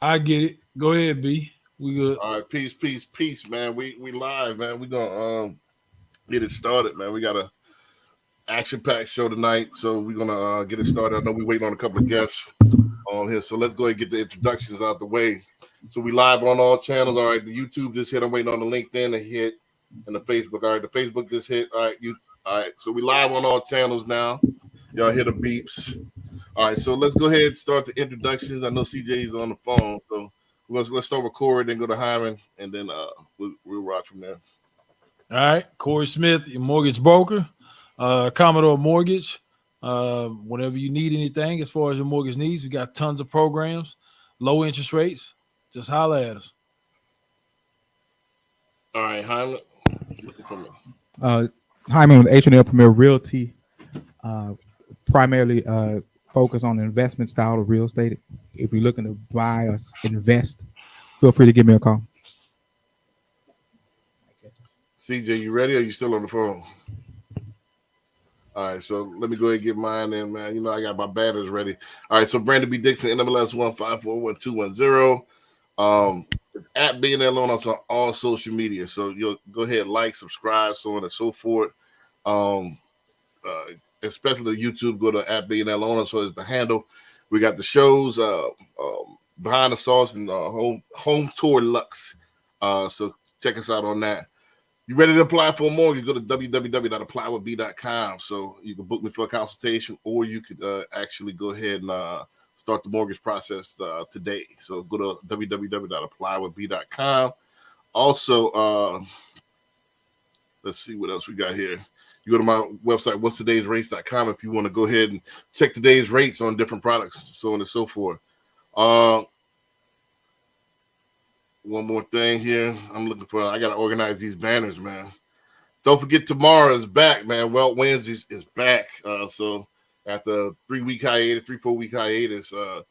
I get it. Go ahead, B. We good. All right, peace, peace, peace, man. We live, man. We gonna get it started, man. We got a action packed show tonight, so we're gonna get it started. I know we waiting on a couple of guests on here, so let's go ahead and get the introductions out the way. So we live on all channels. All right, the YouTube just hit. I'm waiting on the LinkedIn to hit, and the Facebook. All right, the Facebook just hit. All right, you. All right, so we live on all channels now. Y'all hear the beeps. All right, so let's go ahead and start the introductions. I know CJ is on the phone, so let's start with Corey, then go to Hyman, and then we'll rock from there. All right. Corey Smith, your mortgage broker, Commodore Mortgage. Whenever you need anything as far as your mortgage needs, we got tons of programs, low interest rates. Just holler at us. All right, Hyman. Uh, Hyman with H&L Premier Realty, primarily focus on the investment style of real estate. If you're looking to buy or invest, feel free to give me a call. CJ, you ready? Or are you still on the phone? All right, so let me go ahead and get mine in, man. You know, I got my banners ready. All right, so Brandon B. Dixon, NMLS 1541210. At BNL Loan us on all social media. So you'll go ahead, like, subscribe, so on and so forth. Um, Especially the YouTube, go to at BNL Loan us, so it's the handle. We got the shows, Behind the Sauce and home Tour Lux. So check us out on that. You ready to apply for a mortgage? Go to www.applywithb.com. So you can book me for a consultation, or you could actually go ahead and start the mortgage process today. So go to www.applywithb.com. Also, let's see what else we got here. You go to my website, what's if you want to go ahead and check today's rates on different products, so on and so forth. One more thing here. I got to organize these banners, man. Don't forget, tomorrow is back, man. Well, Wednesdays is back. So after 3-week hiatus, 3-4 week hiatus, we're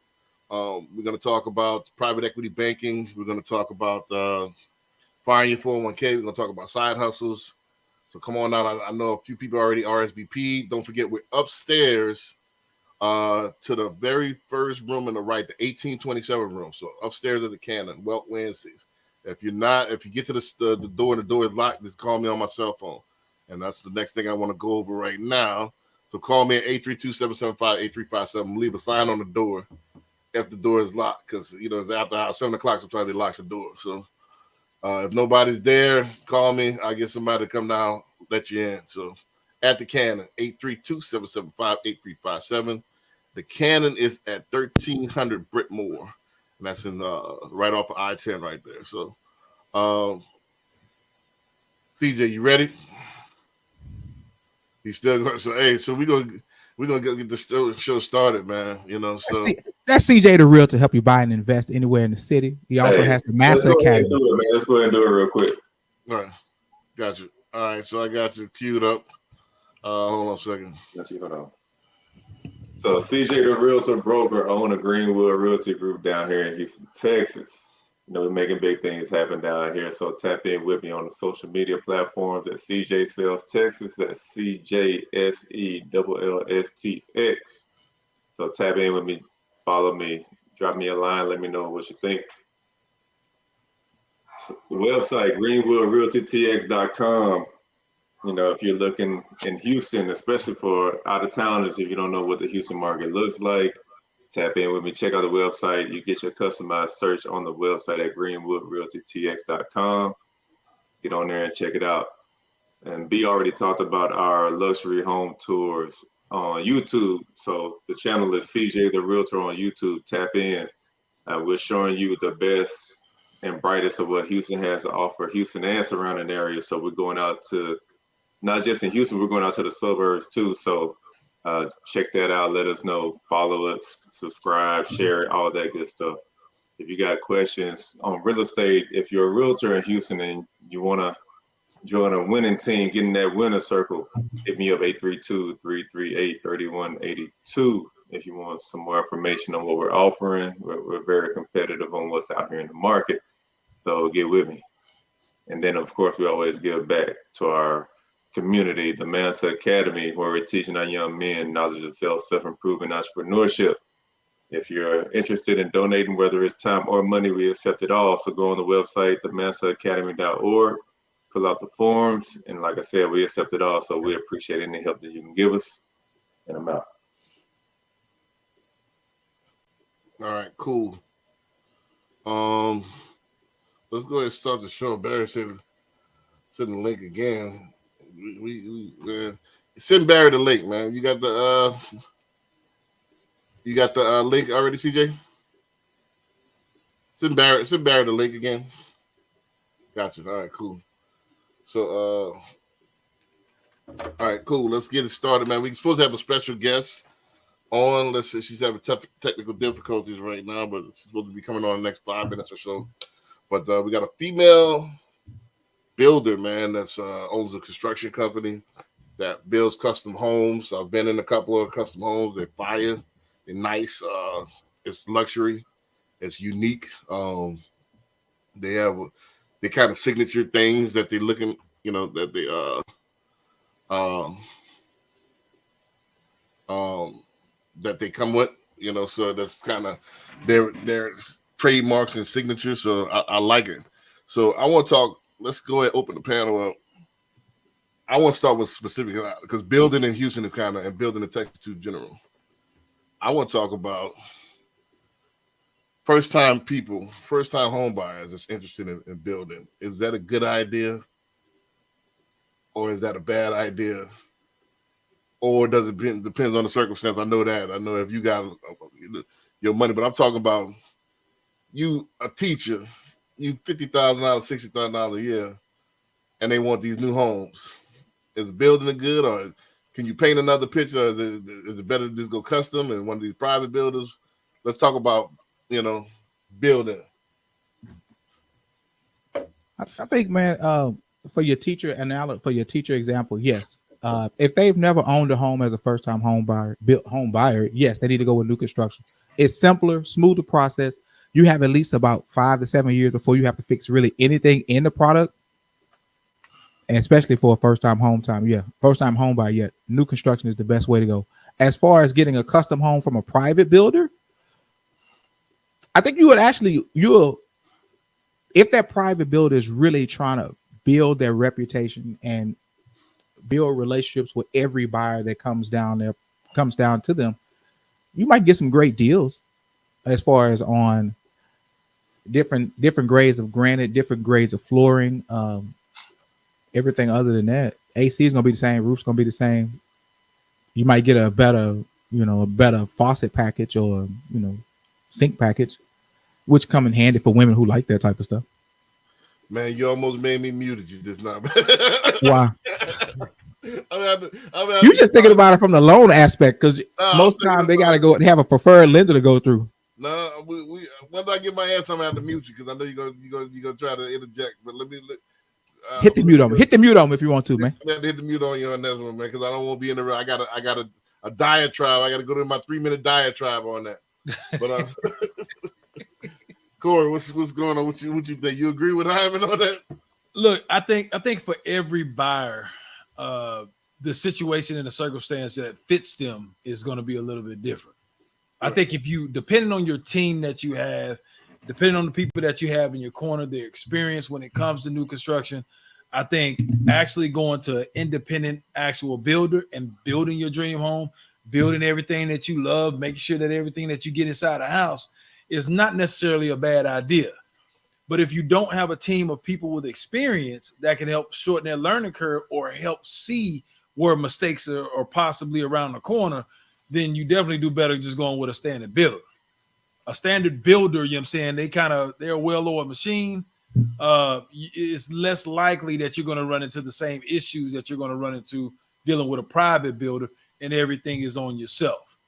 going to talk about private equity banking. We're going to talk about firing your 401k. We're going to talk about side hustles. So come on out. I know a few people already RSVP. Don't forget, we're upstairs to the very first room on the right, the 1827 room. So upstairs at the Cannon, Welt Wednesdays. If you get to the door and the door is locked, just call me on my cell phone. And that's the next thing I want to go over right now. So call me at 832-775-8357. Leave a sign on the door if the door is locked, because it's after 7 o'clock. Sometimes they lock the door. So if nobody's there, call me. I'll get somebody to come down, let you in. So at the Cannon, 832-775-8357. The Cannon is at 1300 Brittmore, and that's in right off of I-10 right there. So, CJ, you ready? He's still going. So, hey, so we're gonna get the show started, man. So That's CJ the Real to help you buy and invest anywhere in the city. He also has the Master Academy. Let's go ahead and do it real quick. All right, got you. All right, so I got you queued up. Hold on a second. Hold on. So CJ the Realtor broker owner Greenwood Realty Group down here in Houston, Texas. We're making big things happen down here. So tap in with me on the social media platforms at CJ Sales Texas. That's CJSELLSTX. So tap in with me, follow me, drop me a line, let me know what you think. So the website, greenwoodrealtytx.com. If you're looking in Houston, especially for out of towners, if you don't know what the Houston market looks like, tap in with me, check out the website. You get your customized search on the website at greenwoodrealtytx.com. Get on there and check it out. And B already talked about our luxury home tours on YouTube. So the channel is CJ the Realtor on YouTube. Tap in. We're showing you the best and brightest of what Houston has to offer, Houston and surrounding areas. So we're going out to not just in Houston, we're going out to the suburbs too. So check that out. Let us know. Follow us, subscribe, share it, all that good stuff. If you got questions on real estate, if you're a realtor in Houston and you want to join a winning team, get in that winner circle, hit me up 832-338-3182. If you want some more information on what we're offering, we're very competitive on what's out here in the market. So get with me. And then, of course, we always give back to our community, the Master Academy, where we're teaching our young men knowledge of self-improvement, entrepreneurship. If you're interested in donating, whether it's time or money, we accept it all. So go on the website, themansahacademy.org, fill out the forms, and like I said, we accept it all. So we appreciate any help that you can give us. And I'm out. All right, cool. Let's go ahead and start the show. Barry said, send the link again. Man, send Barry the link, man. You got the link already, CJ? Send Barry the link again. Gotcha. All right, cool. So, all right, cool. Let's get it started, man. We're supposed to have a special guest on. Let's say she's having tough technical difficulties right now, but she's supposed to be coming on the next 5 minutes or so. But we got a female builder, man, that's owns a construction company that builds custom homes. I've been in a couple of custom homes. They're fire. They're nice. It's luxury. It's unique. They have the kind of signature things that they're looking, that they that they come with, so that's kind of their trademarks and signatures. So I like it. So I want to talk. Let's go ahead and open the panel up. I want to start with specific because building in Houston is and building in Texas too general. I want to talk about first-time home buyers that's interested in building. Is that a good idea? Or is that a bad idea? Or does it depends on the circumstance? I know that. I know if you got your money, but I'm talking about you, a teacher, you $50,000, $60,000 a year, and they want these new homes. Is building a good, or can you paint another picture? Is it better to just go custom and one of these private builders? Let's talk about building. I think, man, for your teacher example, yes. If they've never owned a home as a first-time home buyer, yes, they need to go with new construction. It's simpler, smoother process. You have at least about 5 to 7 years before you have to fix really anything in the product. And especially for a first-time home buyer, yeah, new construction is the best way to go. As far as getting a custom home from a private builder, I think if that private builder is really trying to build their reputation and build relationships with every buyer that comes down to them, you might get some great deals as far as on different grades of granite, different grades of flooring, everything other than that. AC is gonna be the same, roof's gonna be the same. You might get a better faucet package or sink package, which come in handy for women who like that type of stuff. Man, you almost made me muted you just now. Why? You just thinking about it from the loan aspect, because most times they gotta go have a preferred lender to go through. No, once I get my ass, I'm gonna have to mute you because I know you're gonna try to interject. But let me hit the mute on me. Hit the mute on me if you want to, man. I have to hit the mute on you on this one, man, because I don't want to be in the. I got a diatribe. I got to go to my 3-minute diatribe on that. But Corey, what's going on? What you think? You agree with Hyman on that? Look, I think for every buyer, the situation and the circumstance that fits them is going to be a little bit different. I think if you, depending on your team that you have, depending on the people that you have in your corner, their experience when it comes to new construction, I think actually going to an independent actual builder and building your dream home, building everything that you love, making sure that everything that you get inside a house is not necessarily a bad idea. But if you don't have a team of people with experience that can help shorten their learning curve or help see where mistakes are possibly around the corner, then you definitely do better just going with a standard builder. A standard builder, you know what I'm saying, they're a well-oiled machine. It's less likely that you're going to run into the same issues that you're going to run into dealing with a private builder and everything is on yourself.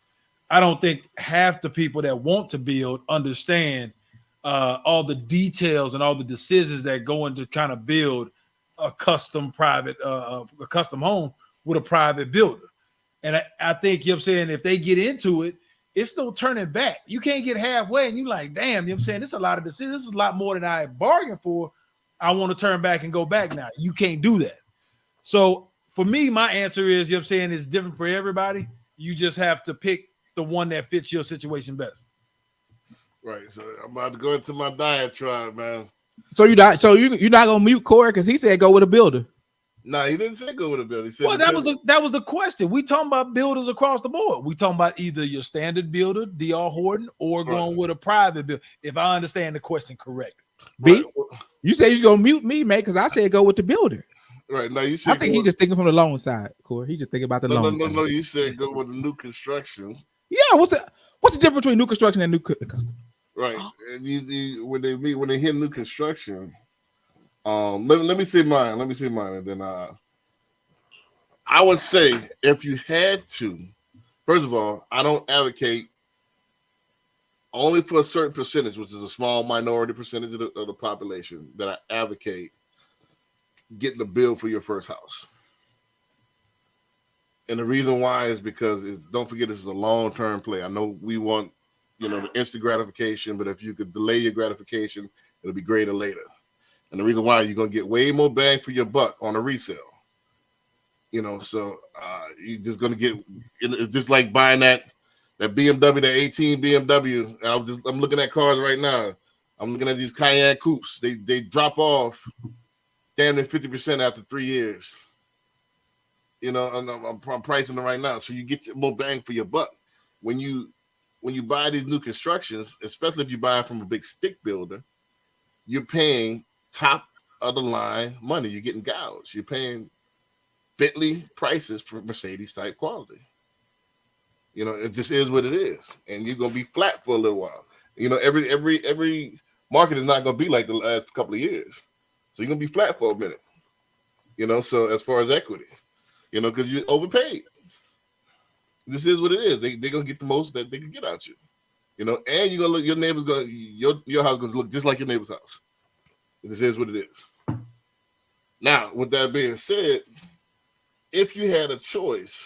I don't think half the people that want to build understand all the details and all the decisions that go into kind of build a custom custom home with a private builder. And I think, you know what I'm saying, if they get into it, it's no turning back. You can't get halfway and you're like, damn, you know what I'm saying, this is a lot of decisions. This is a lot more than I bargained for. I want to turn back and go back now. You can't do that. So for me, my answer is, you know what I'm saying, it's different for everybody. You just have to pick the one that fits your situation best. Right. So I'm about to go into my diatribe, man. So you're not gonna mute Corey because he said go with a builder. No, he didn't say go with a builder. He said Well, that was the question. We talking about builders across the board. We talking about either your standard builder, D.R. Horton, or going with a private builder. If I understand the question correctly. B, you say you're gonna mute me, man, because I said go with the builder. Right. No, you said I think he's just thinking from the loan side, Corey. He's just thinking about the loan side. No. You said go with the new construction. Yeah, what's the difference between new construction and new custom? Right. And you when they hit new construction, let me see mine. And then I would say if you had to, first of all, I don't advocate only for a certain percentage, which is a small minority percentage of the population, that I advocate getting a bill for your first house. And the reason why is because don't forget this is a long-term play. I know we want, the instant gratification, but if you could delay your gratification, it'll be greater later. And the reason why you're gonna get way more bang for your buck on a resale. So you're just gonna get. It's just like buying that BMW, that 18 BMW. And I'm looking at cars right now. I'm looking at these Cayenne coupes. They drop off damn near 50% after 3 years. And I'm pricing them right now, so you get more bang for your buck when you buy these new constructions, especially if you buy from a big stick builder. You're paying top of the line money. You're getting gouged. You're paying Bentley prices for Mercedes type quality. It just is what it is, and you're gonna be flat for a little while. Every market is not gonna be like the last couple of years, so you're gonna be flat for a minute. So as far as equity, because you overpaid. This is what it is. They're gonna get the most that they can get out you. And you're gonna look. Your neighbor's gonna your house gonna look just like your neighbor's house. This is what it is. Now, with that being said, if you had a choice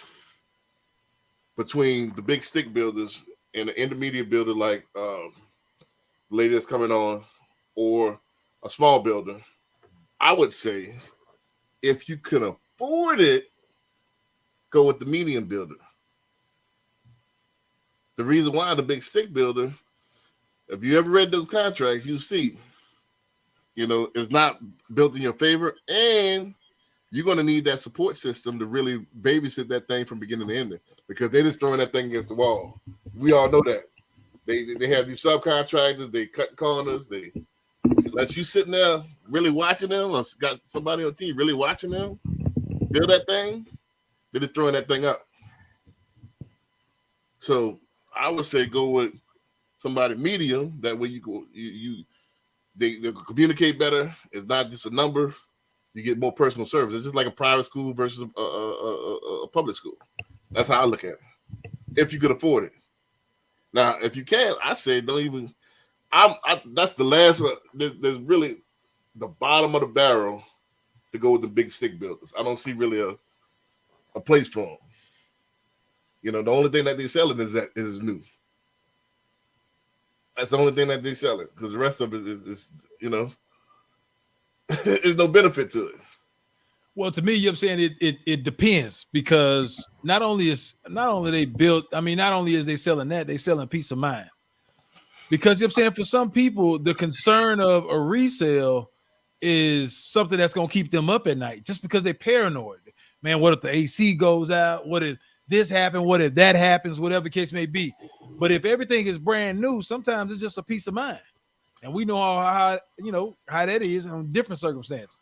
between the big stick builders and the intermediate builder like the lady that's coming on, or a small builder, I would say if you can afford it, go with the medium builder. The reason why the big stick builder, if you ever read those contracts, you see, it's not built in your favor, and you're going to need that support system to really babysit that thing from beginning to end, because they're just throwing that thing against the wall. We all know that. They have these subcontractors, they cut corners, unless you sitting there really watching them, or got somebody on team really watching them build that thing, they're just throwing that thing up. So I would say go with somebody medium. That way they communicate better. It's not just a number. You get more personal service. It's just like a private school versus a public school. That's how I look at it. If you could afford it. Now, if you can't, I say don't even. That's the last one. There's really the bottom of the barrel to go with the big stick builders. I don't see really a place for them. The only thing that they're selling is new. That's the only thing that they're selling, because the rest of it is there's no benefit to it. Well, to me, I'm saying it depends, because not only is they selling that, they selling peace of mind. Because I'm saying for some people, the concern of a resale is something that's gonna keep them up at night, just because they're paranoid. Man, what if the AC goes out? What if this happened? What if that happens? Whatever the case may be. But if everything is brand new, sometimes it's just a peace of mind. And we know how that is in different circumstances.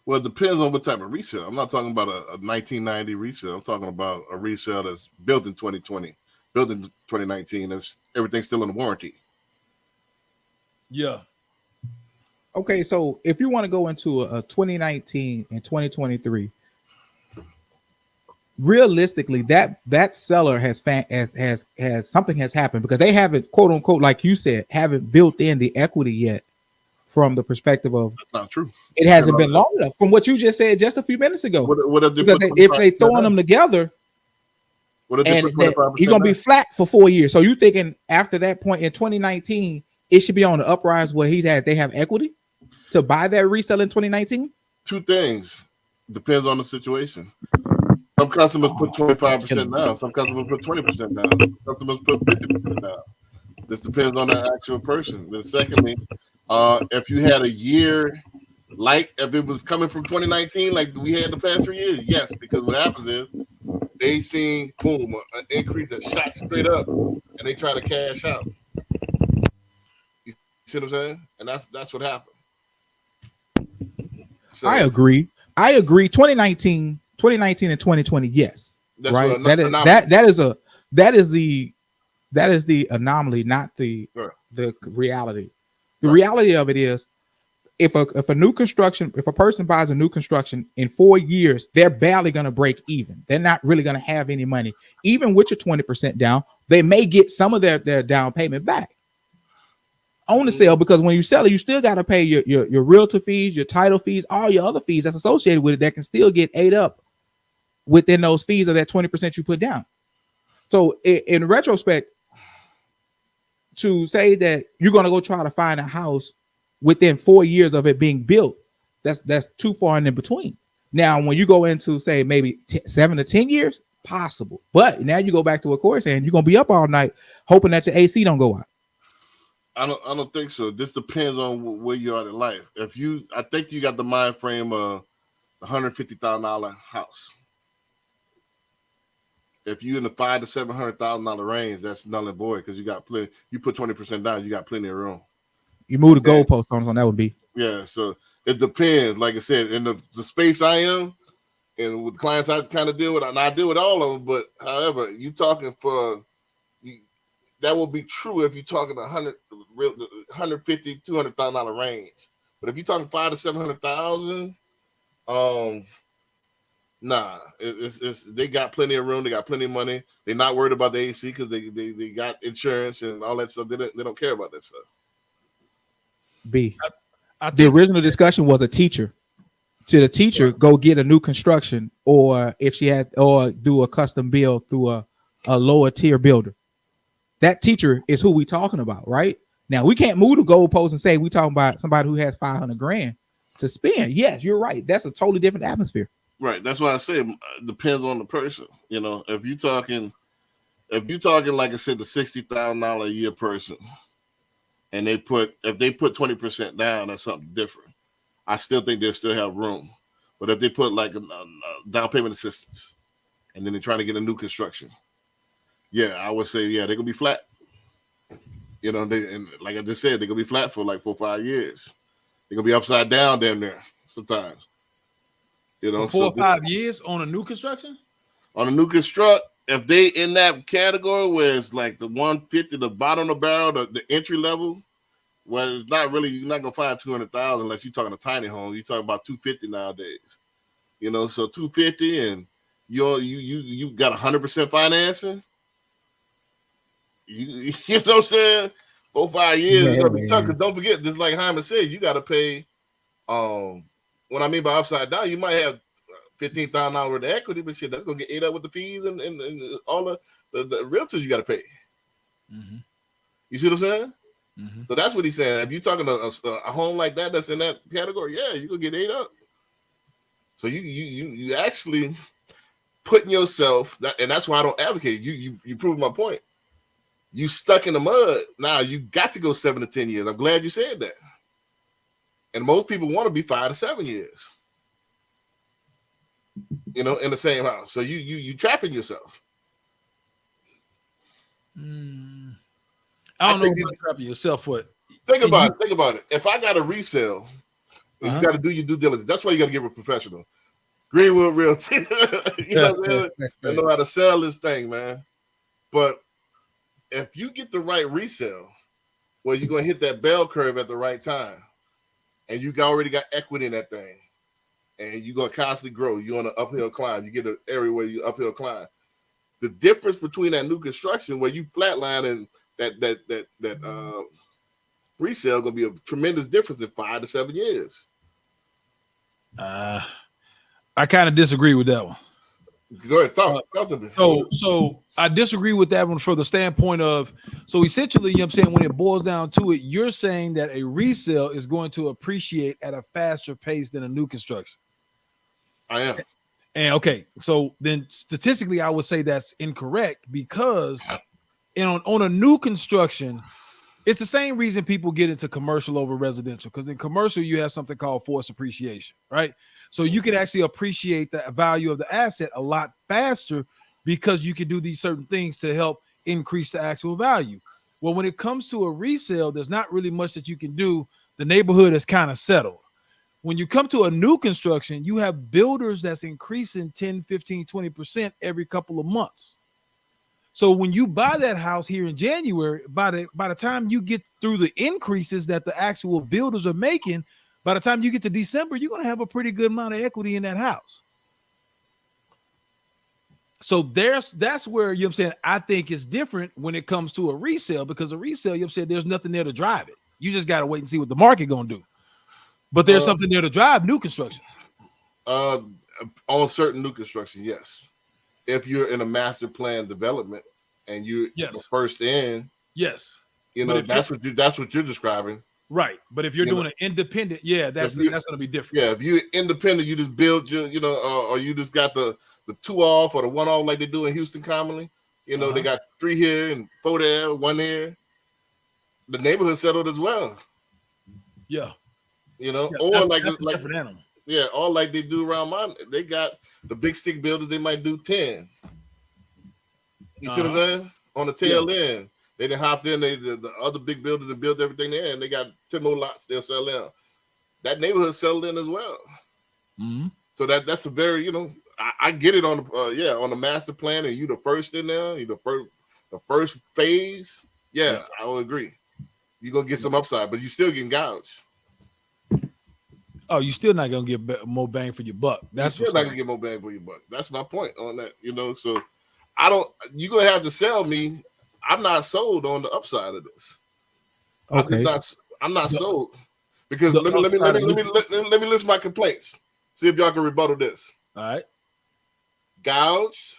Well, it depends on what type of resale. I'm not talking about a 1990 resale. I'm talking about a resale that's built in 2020, built in 2019. That's everything's still in warranty. Yeah. Okay, so if you want to go into a 2019 and 2023, realistically, that seller has something has happened, because they haven't, quote unquote, like you said, haven't built in the equity yet. From the perspective of, that's not true. It hasn't been long enough. From what you just said just a few minutes ago, if they throwing them together, and you're gonna be flat for 4 years. So you thinking after that point in 2019, it should be on the uprise where they have equity to buy that resale in 2019? Two things. Depends on the situation. Some customers put 25% down. Some customers put 20% down. Some customers put 50% down. This depends on the actual person. Then secondly, if you had a year like if it was coming from 2019, like we had the past 3 years, yes, because what happens is they seen boom an increase that shot straight up, and they try to cash out. You see what I'm saying? And that's what happened. So, I agree. 2019 and 2020, yes. that's Right. what That is the anomaly, not the Right. the reality. The Right. reality of it is if a person buys a new construction in 4 years, they're barely going to break even. They're not really going to have any money. Even with your 20% down, they may get some of their down payment back on the sale, because when you sell it, you still got to pay your realtor fees, your title fees, all your other fees that's associated with it that can still get ate up within those fees of that 20% you put down. So in retrospect, to say that you're going to go try to find a house within 4 years of it being built, that's too far in between. Now, when you go into say maybe 7 to 10 years, possible. But now you go back to what Corey's saying, you're going to be up all night hoping that your AC don't go out. I don't think so. This depends on where you are in life. I think you got the mind frame of $150,000 house. If you in the $500,000 to $700,000 range, that's null and void because you got plenty. You put 20% down, you got plenty of room. You move the goalpost on that would be. Yeah, so it depends. Like I said, in the space I am, and with clients I kind of deal with, and I deal with all of them. But however, you talking for that will be true if you're talking $150,000, $200,000 range. But if you're talking $500,000 to $700,000, nah, it's they got plenty of room, they got plenty of money. They're not worried about the AC because they got insurance and all that stuff. They don't care about that stuff. B. I The think original discussion was a teacher. To the teacher, go get a new construction, or if she has, or do a custom build through a lower tier builder. That teacher is who we talking about, right? Now we can't move the goalpost and say we talking about somebody who has $500,000 to spend. Yes, you're right. That's a totally different atmosphere. Right. That's why I say it depends on the person. You know, if you're talking like I said, the $60,000 a year person, and if they put 20% down, that's something different. I still think they still have room. But if they put like a down payment assistance, and then they're trying to get a new construction, yeah, I would say they're gonna be flat. You know, and like I just said, they're gonna be flat for like 4 or 5 years. They're gonna be upside down damn near sometimes. You know, 4 or 5 years on a new construction. On a new construct, if they in that category where it's like the 150, the bottom of the barrel, the entry level, well, it's not really, you're not gonna find 200,000 unless you're talking a tiny home. You're talking about 250 nowadays. You know, so 250 and you got 100% financing. You know what I'm saying? 4 or 5 years is gonna be tough. Because don't forget, just like Hyman said, you got to pay. What I mean by upside down, you might have $15,000 worth of equity, but shit, that's gonna get ate up with the fees and all the realtors you got to pay. Mm-hmm. You see what I'm saying? Mm-hmm. So that's what he's saying. If you're talking a home like that that's in that category, yeah, you're gonna get ate up. So you actually putting yourself that, and that's why I don't advocate. You prove my point. You stuck in the mud. Now you got to go 7 to 10 years. I'm glad you said that. And most people want to be 5 to 7 years. You know, in the same house. So you trapping yourself. I don't know about trapping yourself. What? Think about it. If I got a resale, you got to do your due diligence. That's why you got to get with a professional. Greenwood Realty. You know what I'm saying? They know how to sell this thing, man. But if you get the right resale, well, you're going to hit that bell curve at the right time. And you already got equity in that thing. And you're going to constantly grow. You're on an uphill climb. You get an area where you uphill climb. The difference between that new construction where you flatline and that resale going to be a tremendous difference in 5 to 7 years. I kind of disagree with that one. Go ahead, talk to me. So I disagree with that one from the standpoint of, so essentially, you know what I'm saying, when it boils down to it, you're saying that a resale is going to appreciate at a faster pace than a new construction. I am. And okay, so then statistically, I would say that's incorrect because on a new construction, It's the same reason people get into commercial over residential, because in commercial you have something called forced appreciation, right? So you can actually appreciate the value of the asset a lot faster because you can do these certain things to help increase the actual value. Well, when it comes to a resale, there's not really much that you can do. The neighborhood is kind of settled. When you come to a new construction, you have builders that's increasing 10, 15, 20% every couple of months. So when you buy that house here in January, by the time you get through the increases that the actual builders are making, by the time you get to December, you're going to have a pretty good amount of equity in that house. So that's where, you know what I'm saying, I think it's different when it comes to a resale, because a resale, you know what I'm saying, there's nothing there to drive it. You just got to wait and see what the market going to do. But there's something there to drive new constructions. On certain new construction, yes. If you're in a master plan development and you're the first in, yes, you know, that's what you're describing. Right. But if you're doing an independent, that's going to be different. Yeah, if you're independent, you just build your, you know, or you just got the 2 off or the 1 off like they do in Houston commonly. You know, they got 3 here and 4 there, 1 there. The neighborhood settled as well. Yeah. You know, or that's like a different animal. Yeah, or like they do around mine. They got the big stick builders, they might do 10. You see what I'm saying? On the tail end. They done hopped in, the other big builders and built everything there, and they got 10 more lots they'll sell in. That neighborhood settled in as well. Mm-hmm. So that's a very, you know, I get it on the on the master plan, and you the first in there, you the first phase. Yeah, I would agree. You're gonna get some upside, but you still getting gouged. Oh, you're still not gonna get more bang for your buck. That's you're still not gonna get more bang for your buck. That's my point on that. You know, so you're gonna have to sell me. I'm not sold on the upside of this. Okay, I'm not sold because let me list my complaints. See if y'all can rebuttal this. All right. Gouge.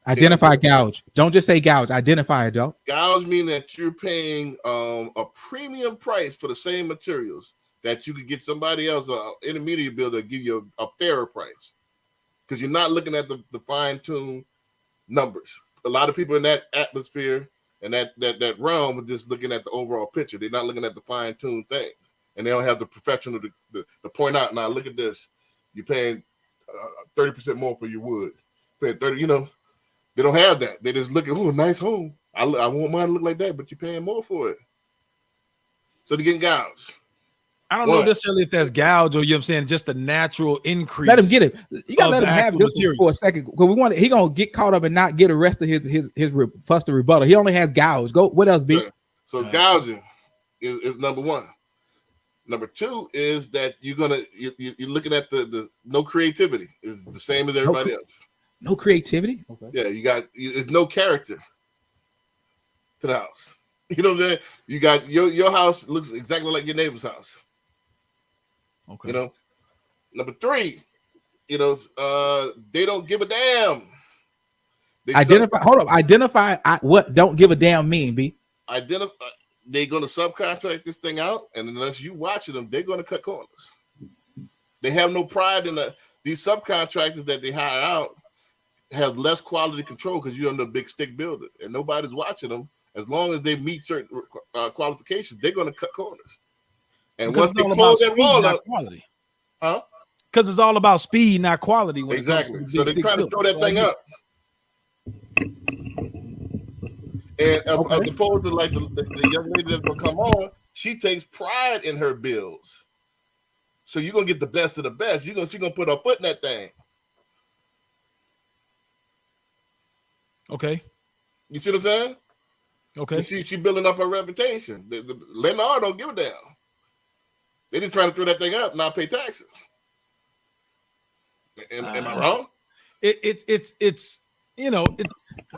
Identify gouge. Don't just say gouge. Identify it, though. Gouge mean that you're paying a premium price for the same materials that you could get somebody else, an intermediate builder, give you a fairer price, because you're not looking at the fine-tuned numbers. A lot of people in that atmosphere and that realm are just looking at the overall picture. They're not looking at the fine-tuned thing, and they don't have the professional to point out. Now look at this. You're paying 30% more for your wood. Paying 30. You know, they don't have that. They just look at, oh, nice home. I want mine to look like that, but you're paying more for it. So they're getting gouged. I don't know necessarily if that's gouge or, you know what I'm saying, just the natural increase. Let him get it. You gotta let him have this for a second, because he gonna get caught up and not get the rest of his fuss to rebuttal. He only has gouge. Go. What else, B? So gouging is number one. Number two is that you're looking at the no creativity. It's the same as everybody else. No creativity. Okay. Yeah, it's no character to the house. You know what I'm saying? You got your house looks exactly like your neighbor's house. Okay. You know, number three, you know, they don't give a damn. Identify what don't give a damn mean, B. They're going to subcontract this thing out, and unless you watching them, they're going to cut corners. They have no pride in these subcontractors that they hire out have less quality control because you're under a big stick builder, and nobody's watching them. As long as they meet certain qualifications, they're going to cut corners. And because once they close that wall up, quality. Huh? Because it's all about speed, not quality. Exactly. So they're trying to throw that thing up. And as opposed to like the young lady that's gonna come on, she takes pride in her bills. So you're gonna get the best of the best. She's gonna put her foot in that thing. Okay. You see what I'm saying? Okay. You see, she's building up her reputation. The Lennar don't give a damn. They just trying to throw that thing up, not pay taxes. Am I wrong? It's you know.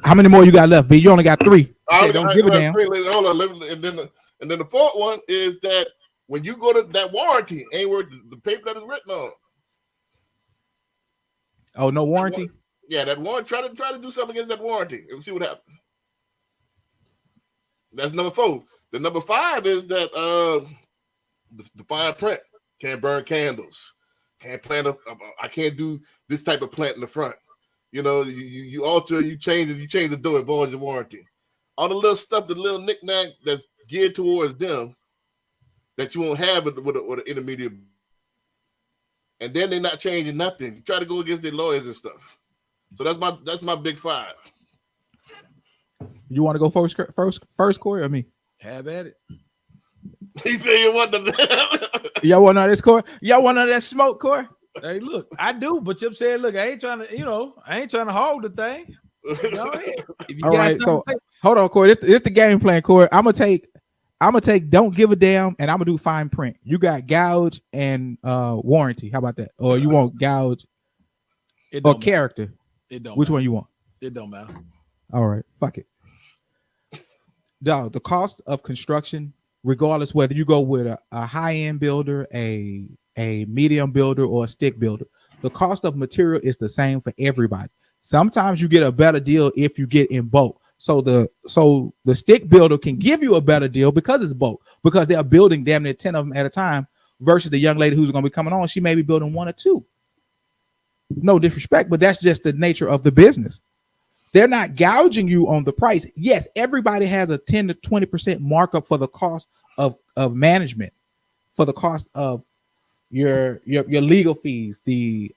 How many more you got left, B? You only got 3. Okay, don't give a damn. Hold on, and then the fourth one is that when you go to that warranty, ain't worth the paper that is written on. Oh, no warranty? Yeah, that warranty. Try to do something against that warranty and see what happens. That's number 4. The number 5 is that the fine print. Can't burn candles. Can't plant I can't do this type of plant in the front. You know, you alter, you change the door, it voids the warranty. all the little stuff, the little knickknack that's geared towards them that you won't have with an intermediate. And then they're not changing nothing. You try to go against their lawyers and stuff. So that's my big five. You want to go first, Corey, or me? Have at it. He said you want the Y'all want none of this, Corey? Y'all want none of that smoke, Corey? Hey, look, I do, but Chip said, look, I ain't trying to hold the thing. Go ahead. If you All got right, something so to say- hold on, Corey. This the game plan, Corey. I'm gonna take don't give a damn, and I'm gonna do fine print. You got gouge and warranty. How about that? Or you want gouge it or don't matter. character? It don't Which matter. one you want? It don't matter. All right, fuck it. Dog, the cost of construction, regardless whether you go with a high-end builder, a medium builder, or a stick builder, the cost of material is the same for everybody. Sometimes you get a better deal if you get in bulk. So the stick builder can give you a better deal because it's bulk, because they're building damn near 10 of them at a time, versus the young lady who's going to be coming on. She may be building 1 or 2. No disrespect, but that's just the nature of the business. They're not gouging you on the price. Yes, everybody has a 10 to 20% markup for the cost of management, for the cost of your legal fees, the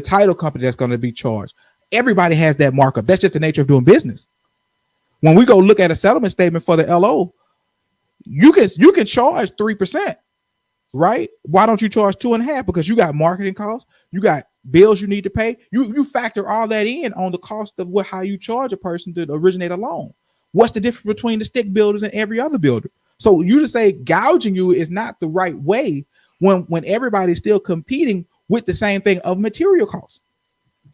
title company that's going to be charged. Everybody has that markup. That's just the nature of doing business. When we go look at a settlement statement for the LO, you can charge 3%, right? Why don't you charge 2.5%? Because you got marketing costs, you got bills you need to pay. You factor all that in on the cost of how you charge a person to originate a loan. What's the difference between the stick builders and every other builder? So you just say gouging you is not the right way when everybody's still competing with the same thing of material costs.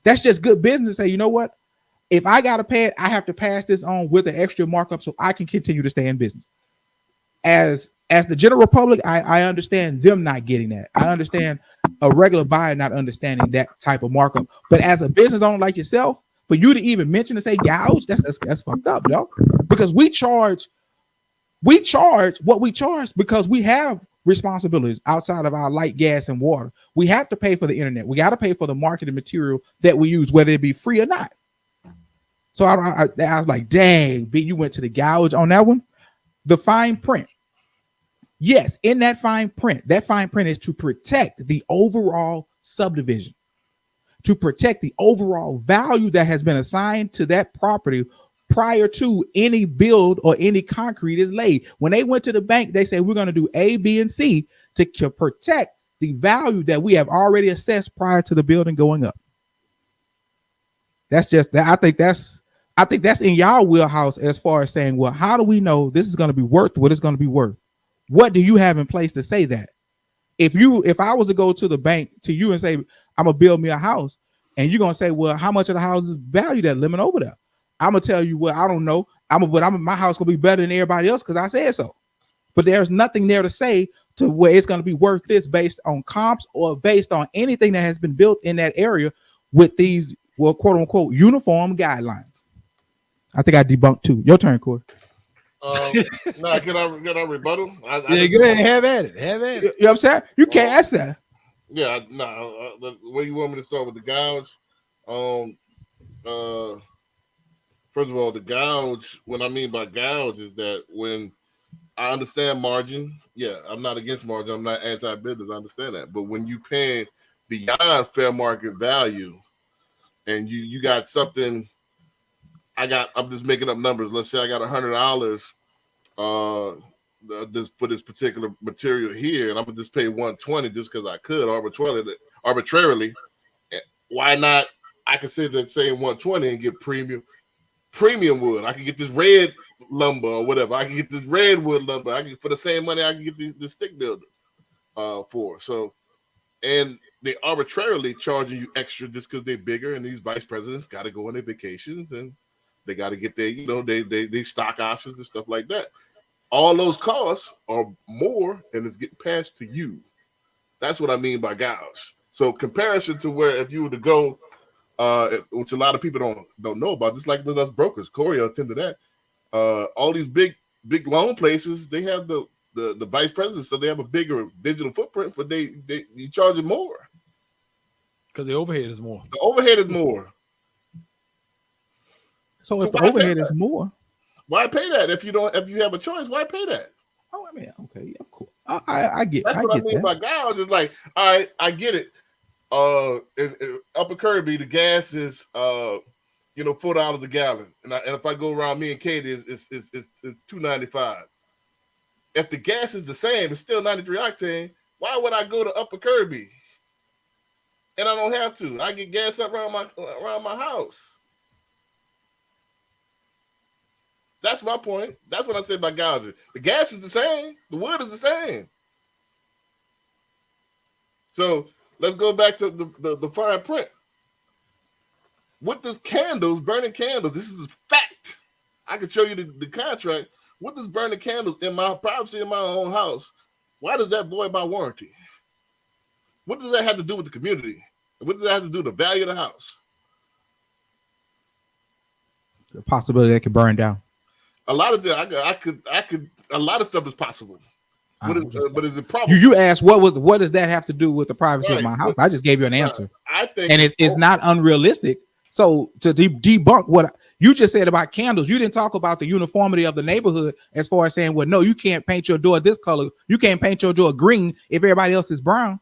That's just good business. Say, you know what? If I got to pay it, I have to pass this on with an extra markup so I can continue to stay in business. As the general public, I understand them not getting that. I understand a regular buyer not understanding that type of markup. But as a business owner like yourself, for you to even mention to say gouge, that's fucked up, yo. Because we charge what we charge because we have responsibilities outside of our light, gas, and water. We have to pay for the internet. We got to pay for the marketing material that we use, whether it be free or not. So I was like, dang, B, you went to the gouge on that one. The fine print. Yes, in that fine print is to protect the overall subdivision, to protect the overall value that has been assigned to that property prior to any build or any concrete is laid. When they went to the bank, they said, we're going to do A, B, and C to protect the value that we have already assessed prior to the building going up. That's just that. I think that's in y'all wheelhouse as far as saying, well, how do we know this is going to be worth what it's going to be worth? What do you have in place to say that? If I was to go to the bank to you and say, I'm gonna build me a house, and you're gonna say, well, how much of the house is valued at limit over there? I'm gonna tell you, well, I don't know. My house gonna be better than everybody else because I said so. But there's nothing there to say to where it's gonna be worth this based on comps or based on anything that has been built in that area with these, well, quote unquote, uniform guidelines. I think I debunked 2. Your turn, Corey. No, can I rebuttal? Yeah, go ahead. Have at it. Have at it. You know what I'm saying? You can't ask that. Yeah, where you want me to start with the gouge? First of all, the gouge, what I mean by gouge is that when I understand margin, yeah, I'm not against margin, I'm not anti-business, I understand that. But when you pay beyond fair market value and you got something, I'm just making up numbers. Let's say I got $100 for this particular material here, and I'm gonna just pay $120 just because I could arbitrarily. Why not? I can say that same $120 and get premium wood. I can get this red lumber or whatever. I can get this redwood lumber. I can, for the same money I can get this stick builder for. So, and they arbitrarily charging you extra just because they're bigger, and these vice presidents got to go on their vacations and they got to get their, they stock options and stuff like that. All those costs are more and it's getting passed to you. That's what I mean by gouge. So comparison to where if you were to go, which a lot of people don't know about, just like with us brokers, Corey will attend to that. All these big loan places, they have the vice presidents, so they have a bigger digital footprint, but they charge them more because the overhead is more. The overhead is more. So if the overhead is more, Why pay that if you don't? If you have a choice, why pay that? Oh, I mean, okay, yeah, of course. I get. That's I what I get mean that. by gouge. Is like, all right, I get it. In Upper Kirby, the gas is $4 a gallon, and if I go around me and Katie, it's $2.95. If the gas is the same, it's still 93 octane. Why would I go to Upper Kirby? And I don't have to. I get gas up around my house. That's my point. That's what I said about gouging. The gas is the same. The wood is the same. So let's go back to the fine print. With the candles, burning candles, this is a fact. I can show you the contract. What does burning candles in my privacy in my own house? Why does that void my warranty? What does that have to do with the community? What does that have to do with the value of the house? The possibility that it could burn down. A lot of that, I could. A lot of stuff is possible, but is it probable? You asked what does that have to do with the privacy of Right, my house? I just gave you an answer, I think, and it's not unrealistic. So to debunk what you just said about candles, you didn't talk about the uniformity of the neighborhood as far as saying, well, no, you can't paint your door this color. You can't paint your door green if everybody else is brown.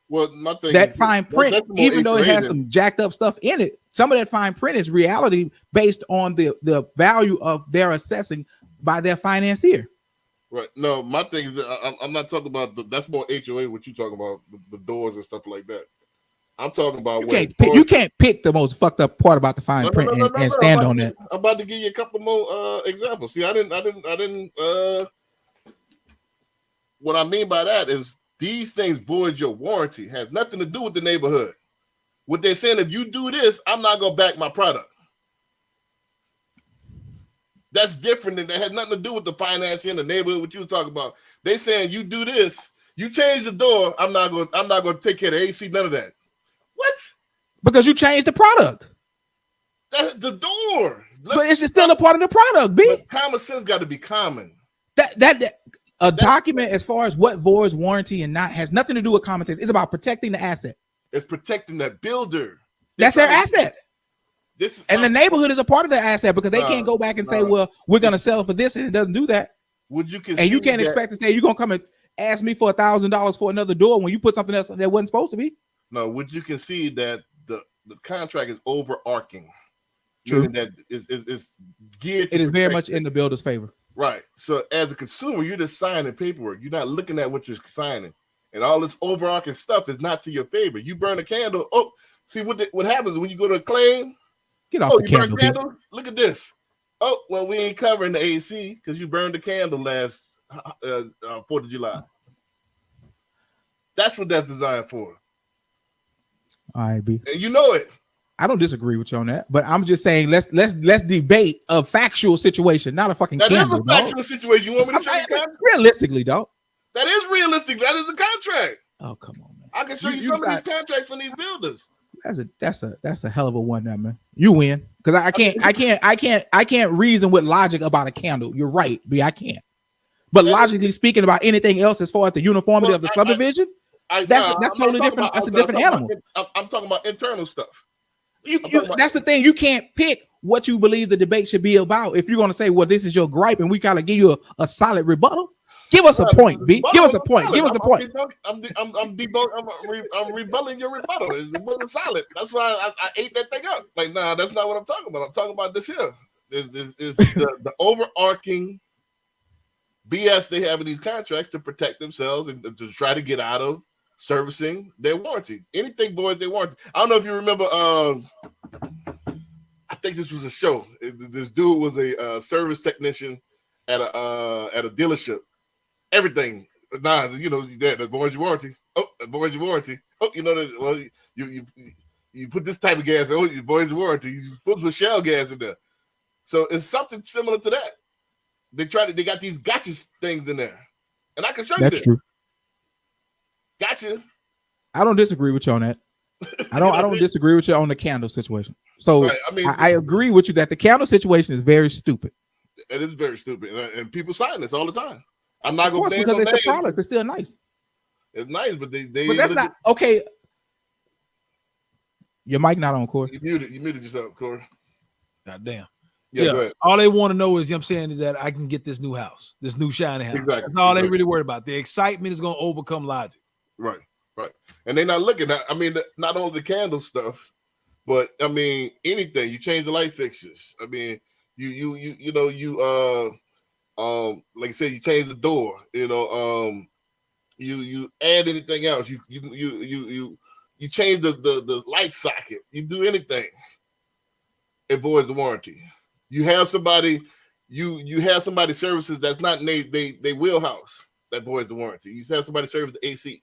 Well, my thing That is, fine print, that's more even though it has HOA some jacked up stuff in it, some of that fine print is reality based on the value of their assessing by their financier. right. No, my thing is that I'm not talking about that's more HOA. What you talking about the doors and stuff like that. I'm talking about You can't pick the most fucked up part about the fine print and stand on that. I'm about to give you a couple more examples. See, I didn't. What I mean by that is these things void your warranty. Has nothing to do with the neighborhood. What they're saying, if you do this, I'm not gonna back my product. That's different, and that has nothing to do with the financing in the neighborhood. What you were talking about? They saying you do this, you change the door. I'm not gonna take care of the AC. None of that. What? Because you changed the product. That's the door. But it's still a part of the product, B. But common sense got to be common. A document as far as what voids warranty and not has nothing to do with common sense. It's about protecting the asset. It's protecting that builder. That's their asset. And the neighborhood is a part of their asset because they can't go back and say, well, we're going to sell for this, and it doesn't do that. Would you and you can't expect to say you're going to come and ask me for $1,000 for another door when you put something else that wasn't supposed to be. No, would you concede that the contract is overarching? True. Meaning that it's geared. It is very much in the builder's favor. Right. So as a consumer, you're just signing paperwork. You're not looking at what you're signing, and all this overarching stuff is not to your favor. You burn a candle. Oh, see what happens when you go to a claim. Get off the candle. Candle? Look at this. Oh, well, we ain't covering the AC because you burned the candle last 4th of July. That's what that's designed for. All right, B. And you know it. I don't disagree with you on that, but I'm just saying let's debate a factual situation, not a fucking that candle. That is a factual situation. You want me to say realistically, dog? That is realistic. That is the contract. Oh, come on, man. I can show you some of these contracts from these builders. That's a hell of a one, there, man. You win because I can't reason with logic about a candle. You're right, B. I can't. But logically speaking, about anything else as far as the uniformity of the subdivision, that's totally different. That's a different animal. I'm talking about internal stuff. That's the thing. You can't pick what you believe the debate should be about. If you're going to say, well, this is your gripe, and we kind of give you a solid rebuttal, give us a point, B. Give us a point. Give us a point. I'm rebutting your rebuttal. It wasn't solid. That's why I ate that thing up. Like, nah, that's not what I'm talking about. I'm talking about this here. Is the overarching BS they have in these contracts to protect themselves and to try to get out of servicing their warranty. Anything voids their warranty. I don't know if you remember. I think this was a show. This dude was a service technician at a dealership. Everything. Nah, that voids your warranty. Oh, that voids your warranty. Oh, well, you put this type of gas. Oh, you voids your warranty. You put shell gas in there. So it's something similar to that. They got these gotcha things in there, and I can show you that. That's true. Gotcha. I don't disagree with you on that. I don't disagree with you on the candle situation. So right. I agree with you that the candle situation is very stupid. It is very stupid, and people sign this all the time. I'm not going to because it's the product. It's still nice. It's nice, but But that's not okay. Your mic not on, Corey. You muted yourself, Corey. God damn. Yeah, go ahead. All they want to know is, you know what I'm saying, is that I can get this new house, this new shiny house. Exactly. That's all they Exactly. really worry about. The excitement is going to overcome logic. Right. And they're not looking at. I mean, not only the candle stuff, but I mean anything. You change the light fixtures. I mean, you like I said, you change the door. You add anything else. You change the light socket. You do anything, it voids the warranty. You have somebody, you have somebody services that's not in they wheelhouse that voids the warranty. You have somebody service the AC.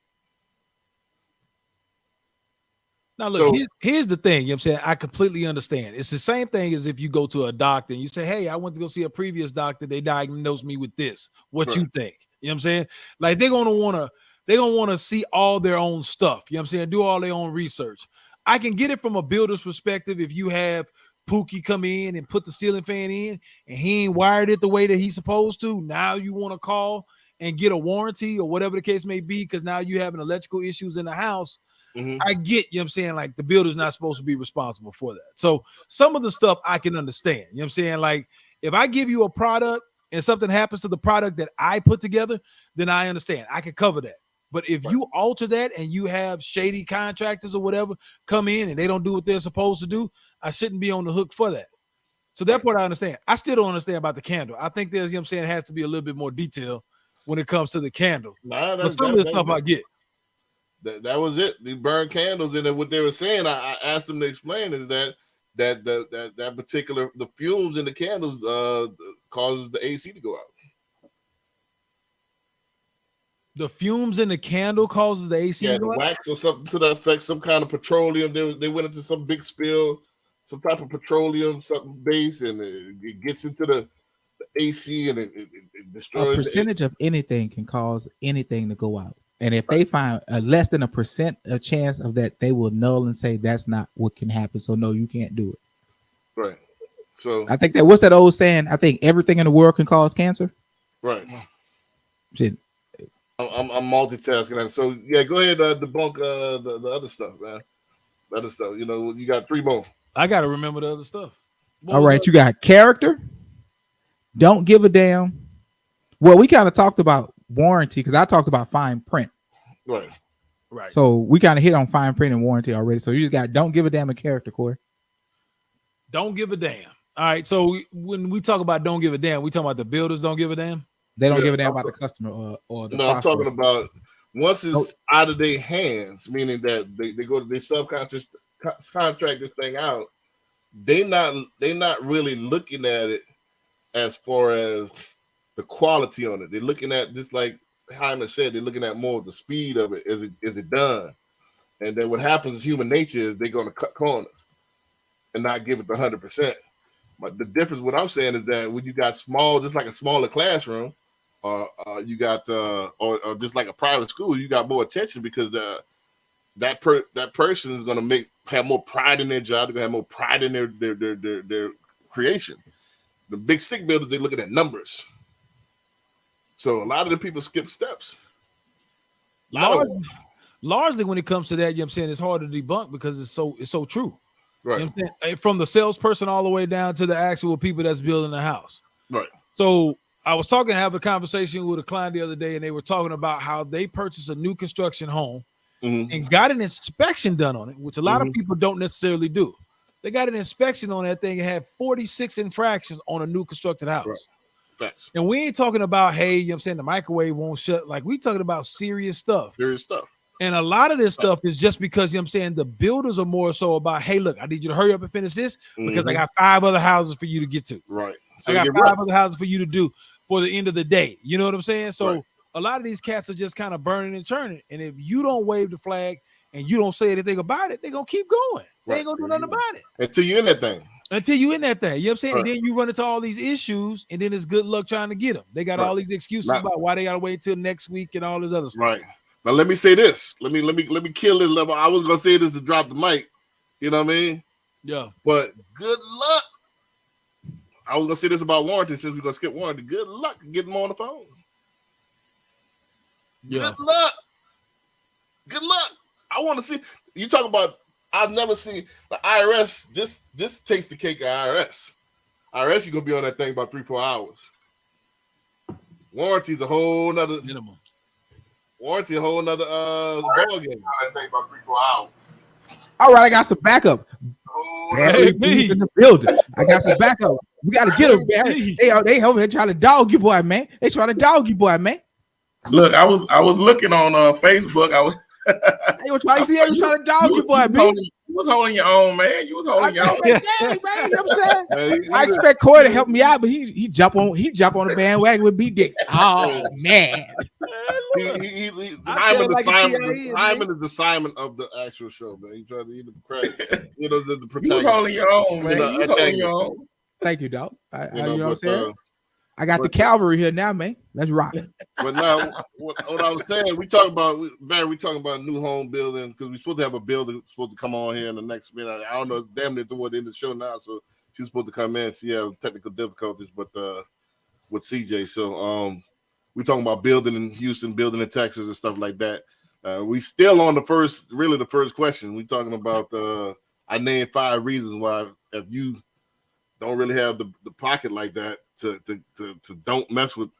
Now, look, So- here's the thing. You know what I'm saying? I completely understand. It's the same thing as if you go to a doctor and you say, hey, I went to go see a previous doctor. They diagnosed me with this. What you Right. think? You know what I'm saying? Like they're gonna wanna see all their own stuff. You know what I'm saying? Do all their own research. I can get it from a builder's perspective if you have Pookie come in and put the ceiling fan in and he ain't wired it the way that he's supposed to. Now you want to call and get a warranty or whatever the case may be, because now you having electrical issues in the house. Mhm. I get, you know what I'm saying, like the builder's not supposed to be responsible for that. So some of the stuff I can understand. You know what I'm saying? Like if I give you a product and something happens to the product that I put together, then I understand. I can cover that. But if you alter that and you have shady contractors or whatever come in and they don't do what they're supposed to do, I shouldn't be on the hook for that. So that part I understand. I still don't understand about the candle. I think there's, you know what I'm saying, has to be a little bit more detail when it comes to the candle. Nah, But some of the stuff I get. That was it. They burned candles, and then what they were saying, I asked them to explain is that particular the fumes in the candles causes the AC to go out. The fumes in the candle causes the AC Yeah, to the go out? wax or something to that effect, some kind of petroleum. They went into some big spill, some type of petroleum, something base, and it gets into the AC and it destroys A the percentage of anything can cause anything to go out. And if they find a less than a percent a chance of that, they will null and say that's not what can happen. So no, you can't do it. Right. So I think that what's that old saying? I think everything in the world can cause cancer. right. Shit. I'm multitasking that. So yeah, go ahead, debunk the other stuff, man. The other stuff. You know, you got 3 more. I got to remember the other stuff. What All was right, that? you got character. Don't give a damn. Well, we kind of talked about warranty because I talked about fine print. Right. Right. So we kind of hit on fine print and warranty already. So you just got don't give a damn a character, Corey. Don't give a damn. All right. So when we talk about don't give a damn, we talking about the builders don't give a damn. They don't Yeah, give a damn I'm about the customer or the No, I'm process. talking about once it's Oh. out of their hands, meaning that they go to they subcontract this thing out. They not really looking at it as far as the quality on it. They're looking at this, like Hyman said, they're looking at more of the speed of it. Is it done? And then what happens is human nature is they're going to cut corners and not give it the 100%. But the difference, what I'm saying is that when you got small, just like a smaller classroom, or you got or just like a private school, you got more attention because that person is going to have more pride in their job. They're going to have more pride in their creation. The big stick builders, they looking at numbers. So a lot of the people skip steps. Largely when it comes to that, you know what I'm saying, it's hard to debunk because it's so true. Right. You know what I'm saying? From the salesperson all the way down to the actual people that's building the house. Right. So I was having a conversation with a client the other day, and they were talking about how they purchased a new construction home and got an inspection done on it, which a lot of people don't necessarily do. They got an inspection on that thing and had 46 infractions on a new constructed house. Right. Facts. And we ain't talking about, hey, you know what I'm saying, the microwave won't shut. Like, we talking about serious stuff. Serious stuff. And a lot of this stuff is just because, you know what I'm saying, the builders are more so about, hey, look, I need you to hurry up and finish this because I got 5 other houses for you to get to. Right. So I got 5 other houses for you to do for the end of the day. You know what I'm saying? So a lot of these cats are just kind of burning and churning. And if you don't wave the flag and you don't say anything about it, they're going to keep going. They ain't going to do nothing about it. Until you're in that thing. Until you in that thing. You know what I'm saying? Right. And then you run into all these issues, and then it's good luck trying to get them. They got all these excuses about why they got to wait till next week and all this other stuff. Right. Now let me say this. Let me kill this level. I was gonna say this to drop the mic. You know what I mean? Yeah. But good luck. I was gonna say this about warranty since we're gonna skip warranty. Good luck getting them on the phone. Yeah. Good luck. Good luck. I want to see you talk about. I've never seen the IRS. This takes the cake of IRS. IRS, you're gonna be on that thing about 3-4 hours. Warranty's a whole nother minimum. warranty, a whole nother ball game. I think about 3-4 hours. All right, I got some backup. Hey, Barry B. in the building. I got some backup. We got to get him, Barry. They over here trying to dog you, boy, man. They trying to dog you, boy, man. Look, I was looking on Facebook. I was. They were trying to see how you trying to dog you, boy, man. You was holding your own, man. You was holding your own. Dang, man, you know what I'm saying? Man, I expect Corey to help me out, but he jump on the bandwagon with B Dix. Oh man. Simon is the Simon of the actual show, man. He tried to eat the credit. You know, the You was holding your own, man. You was holding your own. Thank you, dog. You know what I'm but, saying? I got the cavalry here now, man. Let's rock. But now, what I was saying, we talking about new home building because we're supposed to have a builder supposed to come on here in the next minute. I don't know, it's damn near toward the end of the show now, so she's supposed to come in. She have technical difficulties, but with CJ, so we talking about building in Houston, building in Texas, and stuff like that. We still on the first question. We talking about I named 5 reasons why if you don't really have the pocket like that to don't mess with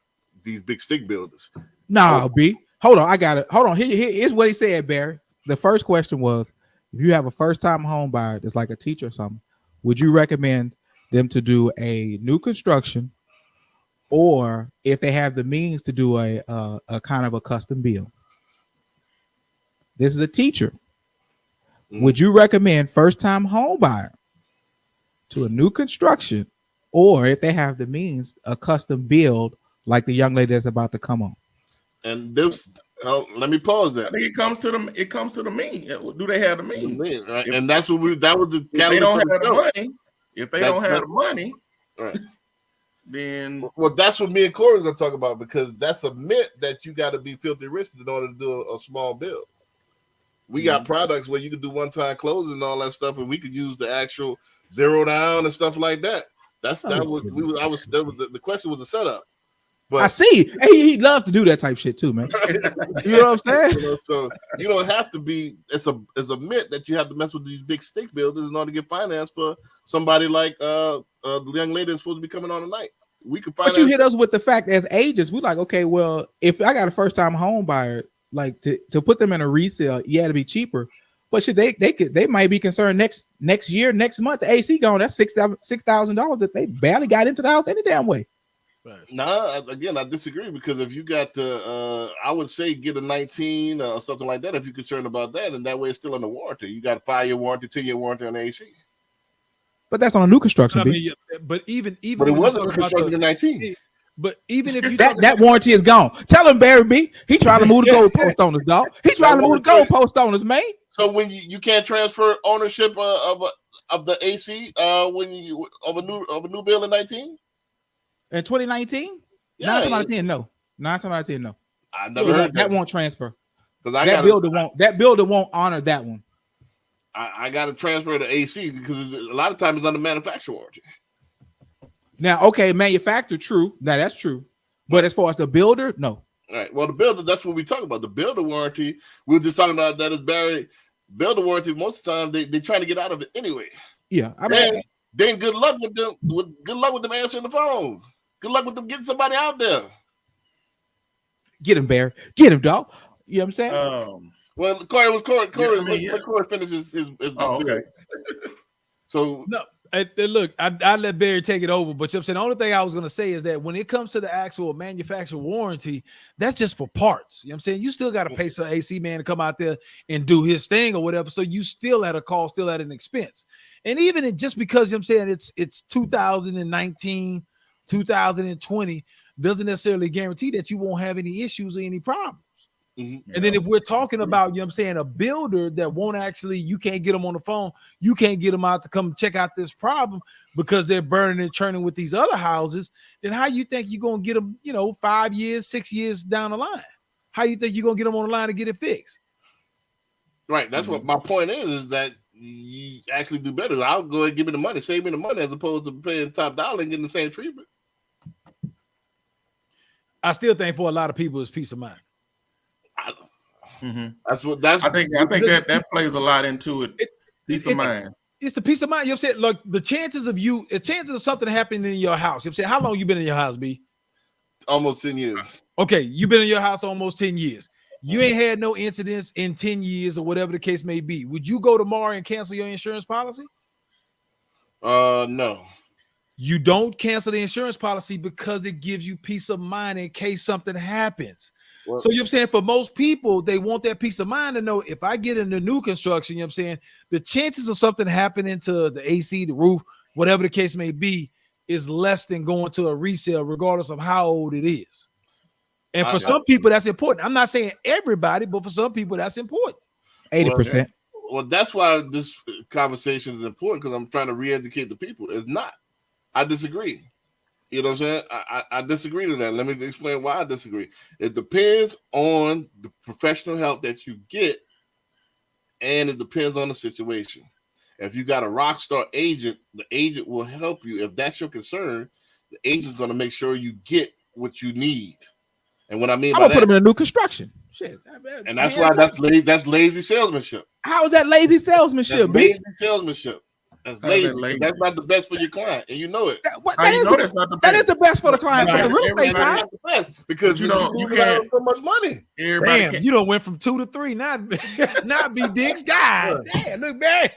these big stick builders. Nah, B. Hold on. I got it. Hold on. Here's what he said, Barry. The first question was, if you have a first-time home buyer that's like a teacher or something, would you recommend them to do a new construction, or if they have the means to do a kind of a custom build? This is a teacher. Would you recommend first-time home buyer to a new construction, or if they have the means, a custom build like the young lady that's about to come on? And this, let me pause that. I think it comes to the mean. Do they have the mean? Right? And that's what that was the. If they don't have the money, the money, right? Then that's what me and Corey are gonna talk about, because that's a myth that you got to be filthy rich in order to do a small build. We got products where you can do one-time closing and all that stuff, and we could use the actual zero down and stuff like that. The question was a setup. But I see. Hey, he loves to do that type shit too, man. You know what I'm saying? So you don't have to be. It's a myth that you have to mess with these big stick builders in order to get finance for somebody like the young lady that's supposed to be coming on tonight. We could find. But you hit us with the fact as agents, we like, okay, well, if I got a first time home buyer, like to put them in a resale, you had to be cheaper. But should they might be concerned next year, next month, the AC gone. That's $6,000 that they barely got into the house any damn way. Nah, again, I disagree, because if you got I would say get a 19 or something like that if you're concerned about that, and that way it's still under warranty. You got a 5-year warranty, 10-year warranty on the AC. But that's on a new construction. But even but it wasn't constructed in 19. But even if you that warranty is gone. Tell him, Barry B. He trying to move the goalpost on us, dog. He trying to move the goalpost on us, man. So when you can't transfer ownership of the AC when you of a new build in 19 in 2019, yeah, 9 out of 10, no. 9 out of 10, no. I never heard that won't transfer. That builder won't honor that one. I got to transfer the AC because a lot of times it's under manufacturer warranty. Now, okay, manufacturer, true. Now that's true. But as far as the builder, no. All right. Well, the builder, that's what we talk about. The builder warranty, we were just talking about that is Barry. Builder warranty, most of the time they trying to get out of it anyway. Yeah. I mean, then good luck with them. Good luck with them answering the phone. Good luck with them getting somebody out there. Get him, Barry. Get him, dog. You know what I'm saying? Well, Corey finishes his okay. So no. Look, I let Barry take it over, but you know what I'm saying, the only thing I was going to say is that when it comes to the actual manufacturer warranty, that's just for parts. You know what I'm saying? You still got to pay some AC man to come out there and do his thing or whatever. So you still at a cost, still at an expense. And even just because, you know what I'm saying, it's 2019, 2020 doesn't necessarily guarantee that you won't have any issues or any problems. Mm-hmm. And then if we're talking about, you know what I'm saying, a builder that won't actually, you can't get them on the phone, you can't get them out to come check out this problem because they're burning and churning with these other houses, then how you think you're going to get them, 5 years, 6 years down the line? How you think you're going to get them on the line to get it fixed? Right. That's what my point is that you actually do better. I'll go ahead and give me the money, save me the money, as opposed to paying top dollar and getting the same treatment. I still think for a lot of people it's peace of mind. I think that plays a lot into it. Peace of mind. it's the peace of mind. You know what I'm saying? Look, the chances of something happening in your house. You know what I'm saying? How long you been in your house, B? Almost 10 years. Okay, you've been in your house almost 10 years. You ain't had no incidents in 10 years or whatever the case may be. Would you go tomorrow and cancel your insurance policy? No. You don't cancel the insurance policy because it gives you peace of mind in case something happens. Well, So you know what I'm saying? For most people, they want that peace of mind to know if I get into new construction, you know what I'm saying? The chances of something happening to the AC, the roof, whatever the case may be, is less than going to a resale, regardless of how old it is. And for some people, that's important. I'm not saying everybody, but for some people, that's important. 80%. Well, that's why this conversation is important, because I'm trying to re-educate the people. It's not. I disagree. You know what I'm saying? I disagree with that. Let me explain why I disagree. It depends on the professional help that you get, and it depends on the situation. If you got a rock star agent, the agent will help you. If that's your concern, the agent's going to make sure you get what you need. And what I mean I'm by gonna put them in a new construction. Shit. and that's why that's lazy salesmanship. How is that lazy salesmanship? That's B? lazy salesmanship. That's How's that lazy. lazy? That's not the best for your client, and you know it. How you know that's not the That best? is the best for the client Right. for the real estate Everybody- side. Not the best because You you know, you can't- so much money. Everybody Damn, can't. you don't went from 2 to 3. Not be Diggs. God damn, look, Barry's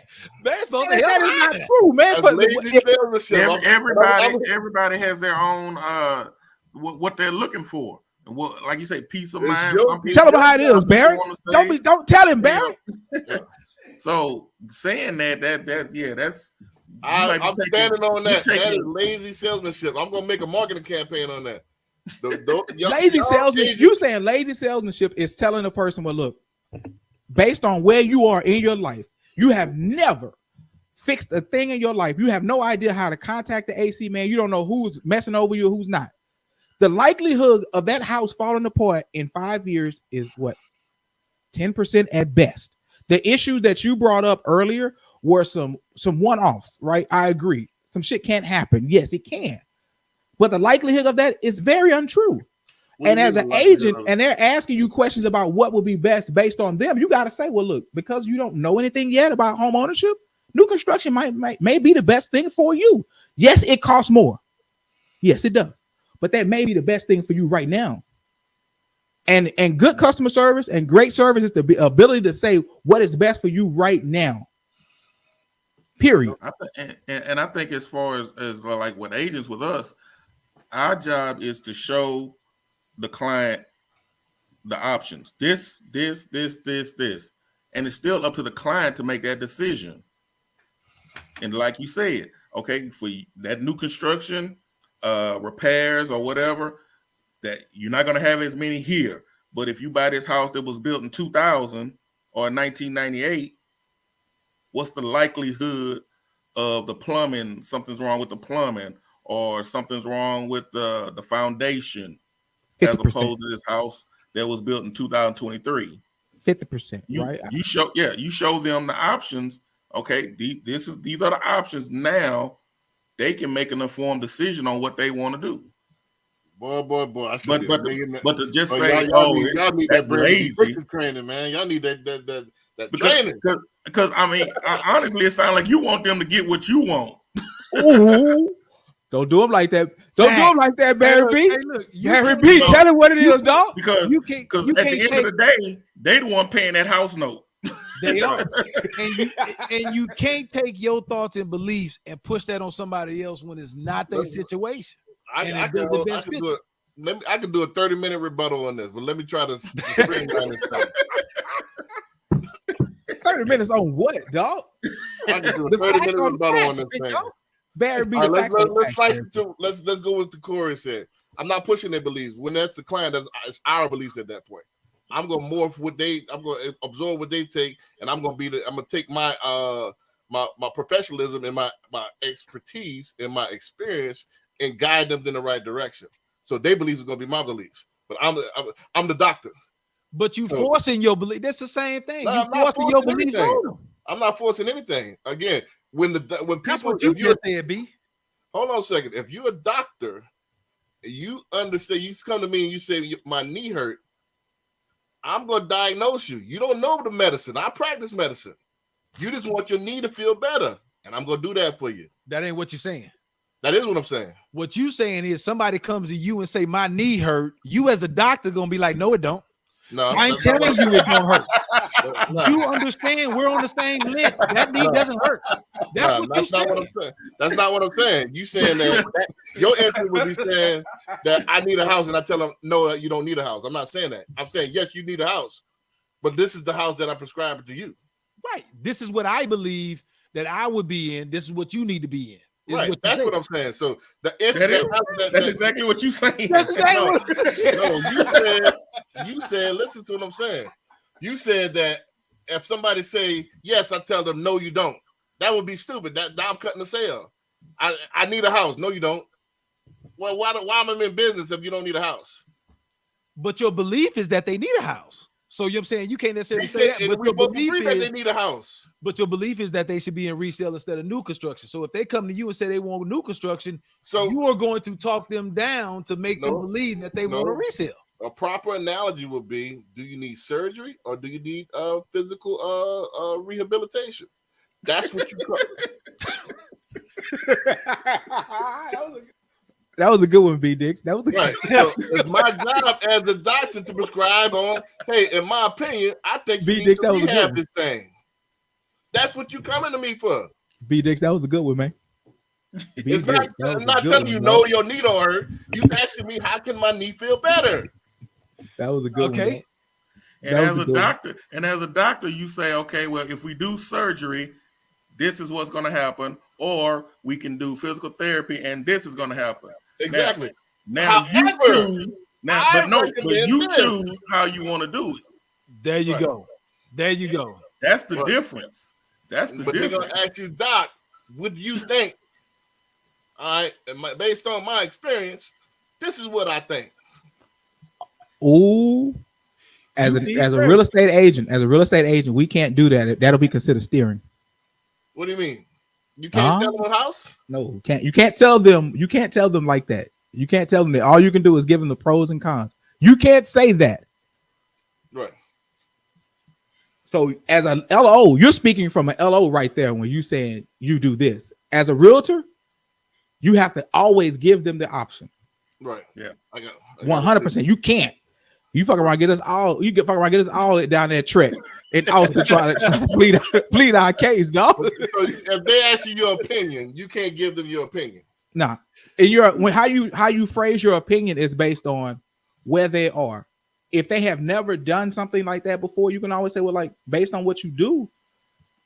supposed to That help is out not there. true, man. That's For- lazy salesmanship. Everybody has their own what they're looking for. What, like you say, peace of It's mind. your- Some people Tell them how it is, some people Barry. wanna say, Don't tell him, Barry. So saying that that's you might be I'm taking- standing on that. you That taking- is lazy salesmanship. I'm gonna make a marketing campaign on that. Lazy salesmanship. You saying lazy salesmanship is telling a person, well, look, based on where you are in your life, you have never fixed a thing in your life. You have no idea how to contact the AC man. You don't know who's messing over you, who's not. The likelihood of that house falling apart in 5 years is what? 10% at best. The issues that you brought up earlier were some one-offs, right? I agree. Some shit can't happen. Yes, it can. But the likelihood of that is very untrue. And as an agent, and they're asking you questions about what would be best based on them, you got to say, well, look, because you don't know anything yet about home ownership, new construction may be the best thing for you. Yes, it costs more. Yes, it does. But that may be the best thing for you right now. And good customer service and great service is the ability to say what is best for you right now. Period. And I think as far as like with agents with us, our job is to show the client the options. This, and it's still up to the client to make that decision. And like you said, okay, for that new construction, repairs or whatever, that you're not going to have as many here. But if you buy this house that was built in 2000 or 1998, what's the likelihood of the plumbing, something's wrong with the plumbing, or something's wrong with the foundation, 50%. as opposed to this house that was built in 2023? 50%, right? You show them the options. Okay, these are the options. Now they can make an informed decision on what they want to do. Boy. But to just Oh, say, y'all need that's that lazy. training, man. Y'all need that Because, training. because I mean, honestly, it sounds like you want them to get what you want. Ooh, don't do them like that. Don't do them like that, Barry B. Barry B, tell him what it is, dog. Because You can't at the end of the day, they the one paying that house note. They are, and you can't take your thoughts and beliefs and push that on somebody else when it's not their situation. I can do it. I can do a 30-minute rebuttal on this, but let me try to streamline this thing. 30 minutes on what, dog? I can do a The 30-minute facts on the rebuttal on facts, this big thing. dog. Barry B, All the right, facts on the let's facts, fight Barry. let's go with the Corey said. I'm not pushing their beliefs. When that's the client, it's our beliefs at that point. I'm gonna morph I'm gonna absorb what they take, and I'm gonna take my my professionalism and my expertise and my experience and guide them in the right direction. So their beliefs are gonna be my beliefs, but I'm the doctor. But you forcing your belief. That's the same thing. No, You I'm not forcing your forcing beliefs anything. on them. I'm not forcing anything. Again, when That's people, what you if you're just said, B. hold on a second. If you're a doctor, you understand. You come to me and you say my knee hurt. I'm going to diagnose you. You don't know the medicine. I practice medicine. You just want your knee to feel better. and I'm gonna do that for you. That ain't what you're saying. That is what I'm saying. What you saying is somebody comes to you and say my knee hurt. You as a doctor gonna be like, no, it don't. No, I'm that's not telling what- you it don't hurt. No, You understand? We're on the same link. That knee doesn't hurt. That's no, what you that's not what I'm saying. saying. That's not what I'm saying. You saying that your answer would be saying that I need a house, and I tell them no, you don't need a house. I'm not saying that. I'm saying yes, you need a house, but this is the house that I prescribe to you. Right. This is what I believe that I would be in. This is what you need to be in. Is Right. what That's what I'm saying. So the That's exactly what you saying. That's exactly No, what I'm saying. no, you said, listen to what I'm saying. You said that if somebody say yes, I tell them no, you don't. That would be stupid. That I'm cutting the sale. I need a house. No, you don't. Well, why am I in business if you don't need a house? But your belief is that they need a house. So you know what I'm saying? You can't necessarily He say said, that, and but we your both belief agree that they is, need a house. but your belief is that they should be in resale instead of new construction. So if they come to you and say they want new construction, So you are going to talk them down to make them No, believe that they no. want a resale. a proper analogy would be: do you need surgery or do you need physical rehabilitation? That's what you call. That was a good one, B Dix. That was a Right. So it's my job as a doctor to prescribe on, hey, in my opinion, I think you B. need Dix, to that was a good rehab one. this thing. That's what you coming to me for. B Dix. That was a good one, man. B It's not, Dix, that was I'm a not good telling one, you bro. no, your knee don't hurt. You asking me how can my knee feel better? That was a good one. Okay. bro. And That as was a a good one. doctor, you say, okay, well, if we do surgery, this is what's going to happen, or we can do physical therapy, and this is going to happen. Exactly. Now you However, choose. Now, I but recommend you this. choose how you want to do it. There you Right. go. There you go. That's the Right. difference. That's the But they're difference. gonna ask you, Doc, what do you think? All right, and based on my experience, this is what I think. Ooh, as You a need as a surgery. real estate agent, we can't do that. That'll be considered steering. What do you mean? You can't sell them a house? No, you can't tell them like that. You can't tell them that. All you can do is give them the pros and cons. You can't say that. Right. So as a LO, you're speaking from an LO right there when you saying you do this. As a realtor, you have to always give them the option. Right. Yeah. I got 100%. You can't. You fuck around, get us all. You get fuck around, get us all down there, Trek in Austin, try to plead our case, dog. So if they ask you your opinion, you can't give them your opinion. Nah, and how you phrase your opinion is based on where they are. If they have never done something like that before, you can always say, well, like based on what you do,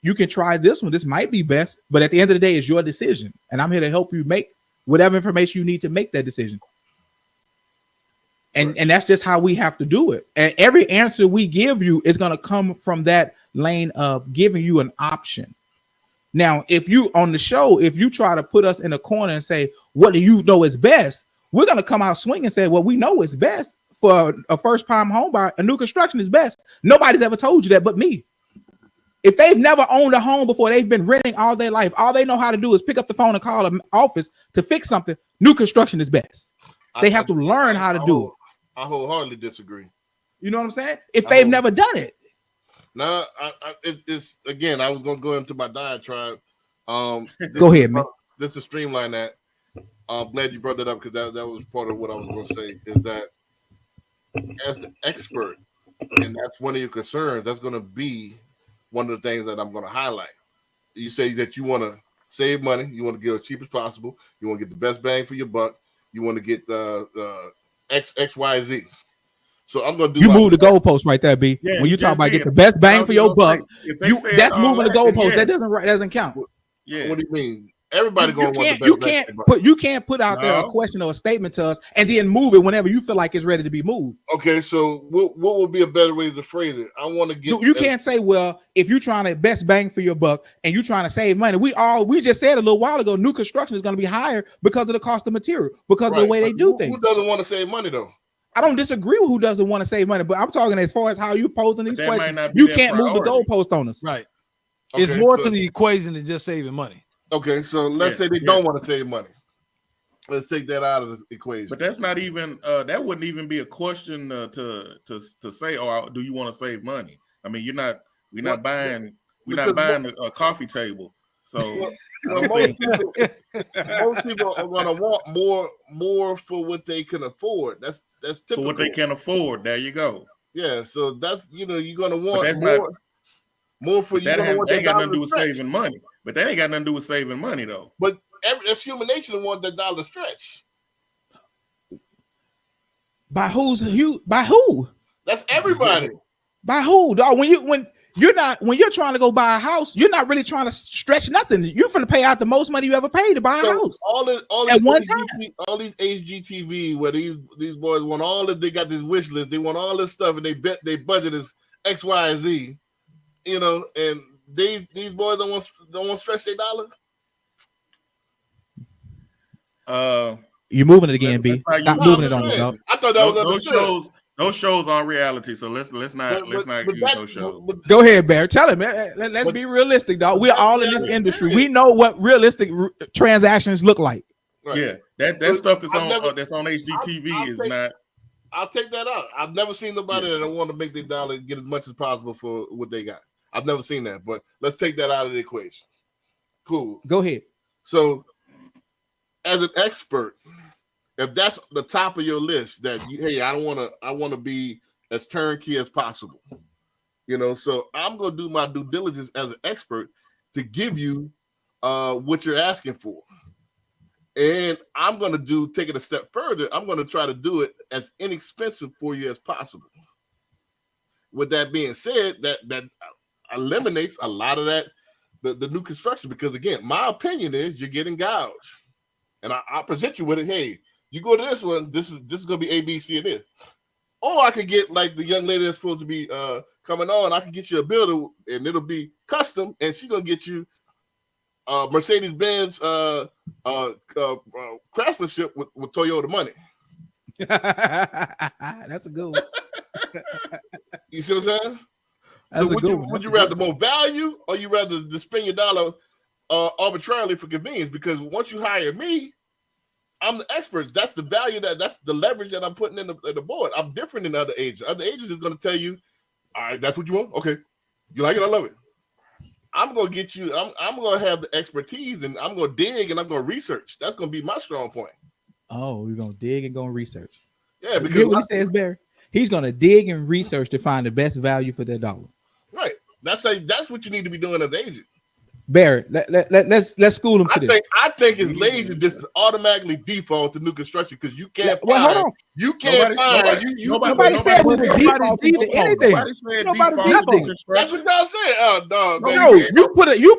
you can try this one. This might be best, but at the end of the day, it's your decision, and I'm here to help you make whatever information you need to make that decision. And that's just how we have to do it. And every answer we give you is going to come from that lane of giving you an option. Now, if you on the show, if you try to put us in a corner and say, what do you know is best? We're going to come out swinging and say, well, we know it's best for a first-time home buyer. A new construction is best. Nobody's ever told you that but me. If they've never owned a home before, they've been renting all their life. All they know how to do is pick up the phone and call an office to fix something. New construction is best. They have to learn how to do it. I wholeheartedly disagree. You know what I'm saying? If they've never done it. No, it's again. I was gonna go into my diatribe. Go ahead, man. Just to streamline that. I'm glad you brought that up because that was part of what I was gonna say. Is that as the expert, and that's one of your concerns. That's gonna be one of the things that I'm gonna highlight. You say that you want to save money. You want to get as cheap as possible. You want to get the best bang for your buck. You want to get the XYZ. So I'm gonna do. You move the goalpost right there, B. Yeah, when you you talk just about did. get the best bang for your buck, that's all moving the that, then goalpost. yeah. That doesn't count. Yeah. What do you mean? Everybody gonna want the You best can't bang for your buck. you can't put out there a No. question or a statement to us and then move it whenever you feel like it's ready to be moved. Okay, so what would be a better way to phrase it? I want to get. You can't say, well, if you're trying to best bang for your buck and you're trying to save money, we just said a little while ago, new construction is going to be higher because of the cost of material, because of the way they do Who things. doesn't want to save money though? I don't disagree with who doesn't want to save money, but I'm talking as far as how you posing these That might questions. not be You their can't move the priority. goalpost on us. Right. Okay, It's more so- to the equation than just saving money. Okay, so let's say they don't want to save money. Let's take that out of the equation. But that's not even that wouldn't even be a question to say, oh, do you want to save money? I mean, we're not buying a coffee table. So Well, I don't think most people are going to want more for what they can afford. That's for typical. what they can afford. There you go. Yeah, so that's you're going to But want that's more for But you're that going to want they that ain't got dollar nothing to do to with stretch. saving money. But that ain't got nothing to do with saving money though. But that's human nature to want that dollar to stretch. By who? That's everybody. By who? Dog, when you're trying to go buy a house, you're not really trying to stretch nothing. You're finna pay out the most money you ever paid to buy a So house. all At these one all these HGTV where these boys want all this, they got this wish list, they want all this stuff, and they bet their budget is X, Y, and Z. And these boys don't want to stretch their dollar. You're moving it again, That's B. how Stop you- moving it No, on me, dog. I thought that was understood. Those shows aren't reality. So let's not use those shows. Go ahead, Bear. Tell him. Let's But- be realistic, dog. We're all in this Yeah, industry. period. We know what realistic transactions look like. Right. Yeah, that So stuff that's I've on never- that's on HGTV is take- not. I'll take that out. I've never seen nobody that want to make their dollar get as much as possible for what they got. I've never seen that, but let's take that out of the equation. Cool. Go ahead. So, as an expert, if that's the top of your list, that I want to be as turnkey as possible. So I'm gonna do my due diligence as an expert to give you what you're asking for. And I'm going to take it a step further. I'm going to try to do it as inexpensive for you as possible. With that being said, that eliminates a lot of that, the new construction, because again, my opinion is you're getting gouged. And I present you with it. Hey, you go to this one, this is going to be A, B, C, and this. Or I could get like the young lady that's supposed to be coming on. I can get you a builder and it'll be custom, and she's going to get you Mercedes-Benz craftsmanship with Toyota money. That's a good one. You see what I'm saying? That's So a good one. would you rather more value, or you rather just spend your dollar arbitrarily for convenience? Because once you hire me, I'm the expert. That's the value, that's the leverage that I'm putting in the board. I'm different than other agents. Other agents is going to tell you, all right, that's what you want? Okay. You like it? I love it. I'm going to get you, I'm going to have the expertise, and I'm going to dig, and I'm going to research. That's going to be my strong point. Oh, we're going to dig and go and research. Yeah, You because hear what he says, Barry? He's going to dig and research to find the best value for their dollar. right. That's what you need to be doing as an agent. Barry, let's school him to this. I think it's lazy just to automatically default to new construction, because you can't Well, hold on. You can't Nobody said we would default to anything. Nobody said Nobody default nothing. to That's construction. what y'all said. Oh, dog. No, you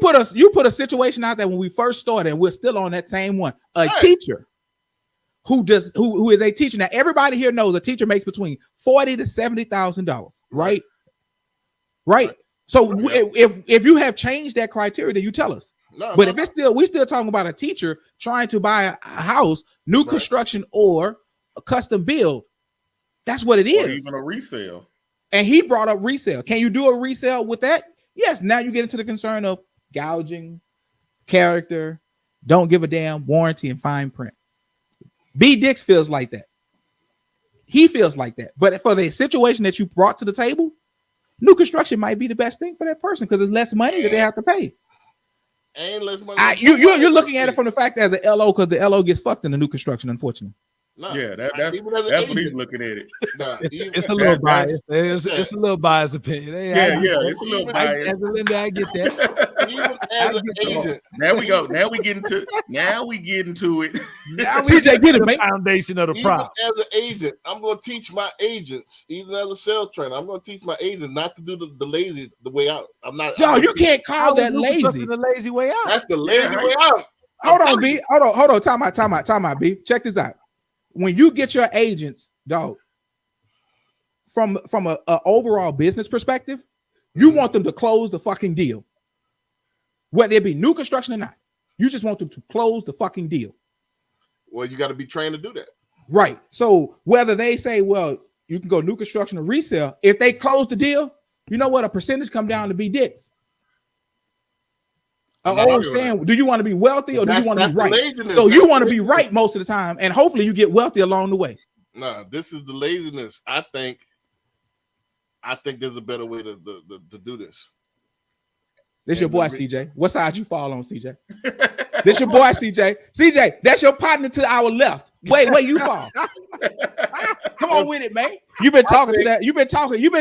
put a situation out there when we first started, and we're still on that same one. A Right. teacher who is a teacher. Now, everybody here knows a teacher makes between $40,000 to $70,000, right? Right. So if you have changed that criteria, then you tell us. No, But if we still talking about a teacher trying to buy a house, new Right. construction or a custom build, that's what it Or is. even a resale. And he brought up resale. Can you do a resale with that? Yes. Now you get into the concern of gouging, character, don't give a damn, warranty, and fine print. B Dix feels like that. He feels like that. But for the situation that you brought to the table, new construction might be the best thing for that person because it's less money that they have to pay. ain't less money. You're looking at it from the fact as an LO, because the LO gets fucked in the new construction, unfortunately. No. Yeah, that's Even as an what he's agent. looking at it. Nah, even- It's a little That's- biased. It's a little biased opinion. Hey, Yeah, I get that. it's a little Even biased. As a lender, I get that. even as an agent. Now we go. Now we get into it. Now we CJ, get it, the mate. foundation of the Even prop. as an agent, I'm going to teach my agents, even as a sales trainer, I'm going to teach my agents not to do the lazy the way out. I'm not. Dog, you can't call that New lazy. construction the lazy way out. That's the lazy Yeah, way out. Hold I'm on, telling B. you. Hold on. Time out, B. Check this out. When you get your agents, dog, from a overall business perspective, you want them to close the fucking deal. Whether it be new construction or not. You just want them to close the fucking deal. Well, you got to be trained to do that. Right. So whether they say, well, you can go new construction or resale, if they close the deal, you know what? A percentage come down to be dicks. I'm Oh, not sure. saying, do you want to be wealthy or do you want to be the right? laziness. So That's you the want to be laziness. right most of the time, and hopefully you get wealthy along the way. No, this is the laziness. I think there's a better way to do this. This your And boy the CJ. What side you fall on, CJ? This your boy CJ. CJ, that's your partner to our left. Wait, where you fall? Come on with it, man. You've been talking to that. You've been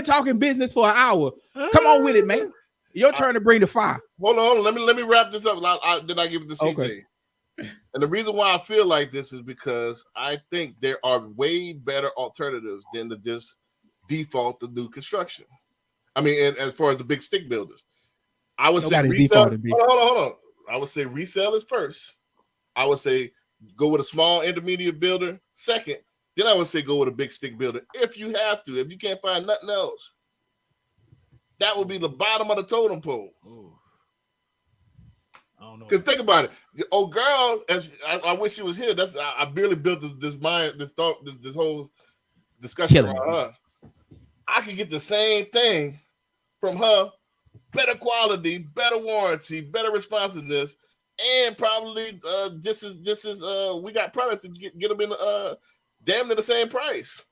talking business for an hour. Come on with it, man. Your turn to bring the fire. Hold on, let me wrap this up. Then I give it to CJ. Okay. And the reason why I feel like this is because I think there are way better alternatives than to just default to new construction. I mean, and as far as the big stick builders, I would Nobody's say resell. defaulting big. Hold on. I would say resell is first. I would say go with a small intermediate builder second. Then I would say go with a big stick builder if you have to. If you can't find nothing else, that would be the bottom of the totem pole. Ooh. I don't know. Because think about it, the old girl. I wish she was here. I barely built this whole discussion Killing around her. I could get the same thing from her, better quality, better warranty, better responsiveness, and probably this is we got products to get them in damn near the same price.